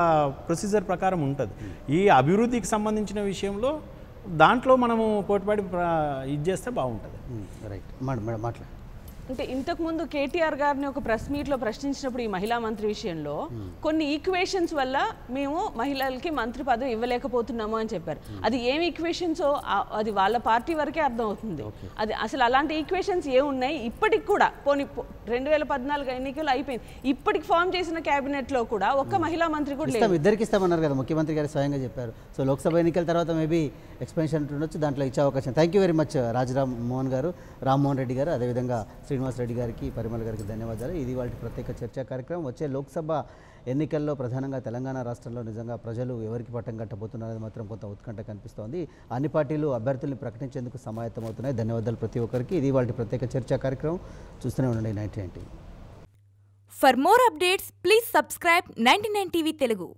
ప్రొసీజర్ ప్రకారం ఉంటుంది. ఈ అభివృద్ధికి సంబంధించిన విషయంలో దాంట్లో మనము పోటీపడి ఇది చేస్తే బాగుంటుంది. రైట్ మేడం మాట్లాడు. అంటే ఇంతకుముందు కేటీఆర్ గారిని ఒక ప్రెస్ మీట్లో ప్రశ్నించినప్పుడు ఈ మహిళా మంత్రి విషయంలో కొన్ని ఈక్వేషన్స్ వల్ల మేము మహిళలకి మంత్రి పదవి ఇవ్వలేకపోతున్నాము అని చెప్పారు. అది ఏం ఈక్వేషన్సో అది వాళ్ళ పార్టీ వరకే అర్థం అవుతుంది. అది అసలు అలాంటి ఈక్వేషన్స్ ఏమున్నాయి ఇప్పటికి కూడా, పోనీ 2014 ఎన్నికలు అయిపోయింది, ఇప్పటికి ఫామ్ చేసిన క్యాబినెట్లో కూడా ఒక్క మహిళా మంత్రి కూడా లేదు. ఇద్దరికి ఇస్తామన్నారు కదా, ముఖ్యమంత్రి గారు స్వయంగా చెప్పారు. సో లోక్సభ ఎన్నికల తర్వాత మేబీ ఎక్స్పెన్షన్ ఉండొచ్చు, దాంట్లో ఇచ్చే అవకాశం. Thank you very much Rammohan గారు, రామ్మోహన్ రెడ్డి గారు, అదేవిధంగా శ్రీనివాస్ రెడ్డి గారికి, పరిమళ గారికి ధన్యవాదాలు. ఇది వాటి ప్రత్యేక చర్చా కార్యక్రమం. వచ్చే లోక్సభ ఎన్నికల్లో ప్రధానంగా తెలంగాణ రాష్ట్రంలో నిజంగా ప్రజలు ఎవరికి పట్టం కట్టబోతున్నారనేది మాత్రం కొంత ఉత్కంఠ కనిపిస్తోంది. అన్ని పార్టీలు అభ్యర్థుల్ని ప్రకటించేందుకు సమాయత్తమవుతున్నాయి. ధన్యవాదాలు ప్రతి ఒక్కరికి. ఇది వాటి ప్రత్యేక చర్చా కార్యక్రమం. చూస్తూనే ఉండండి 99 TV. For more updates, please subscribe 99 TV Telugu.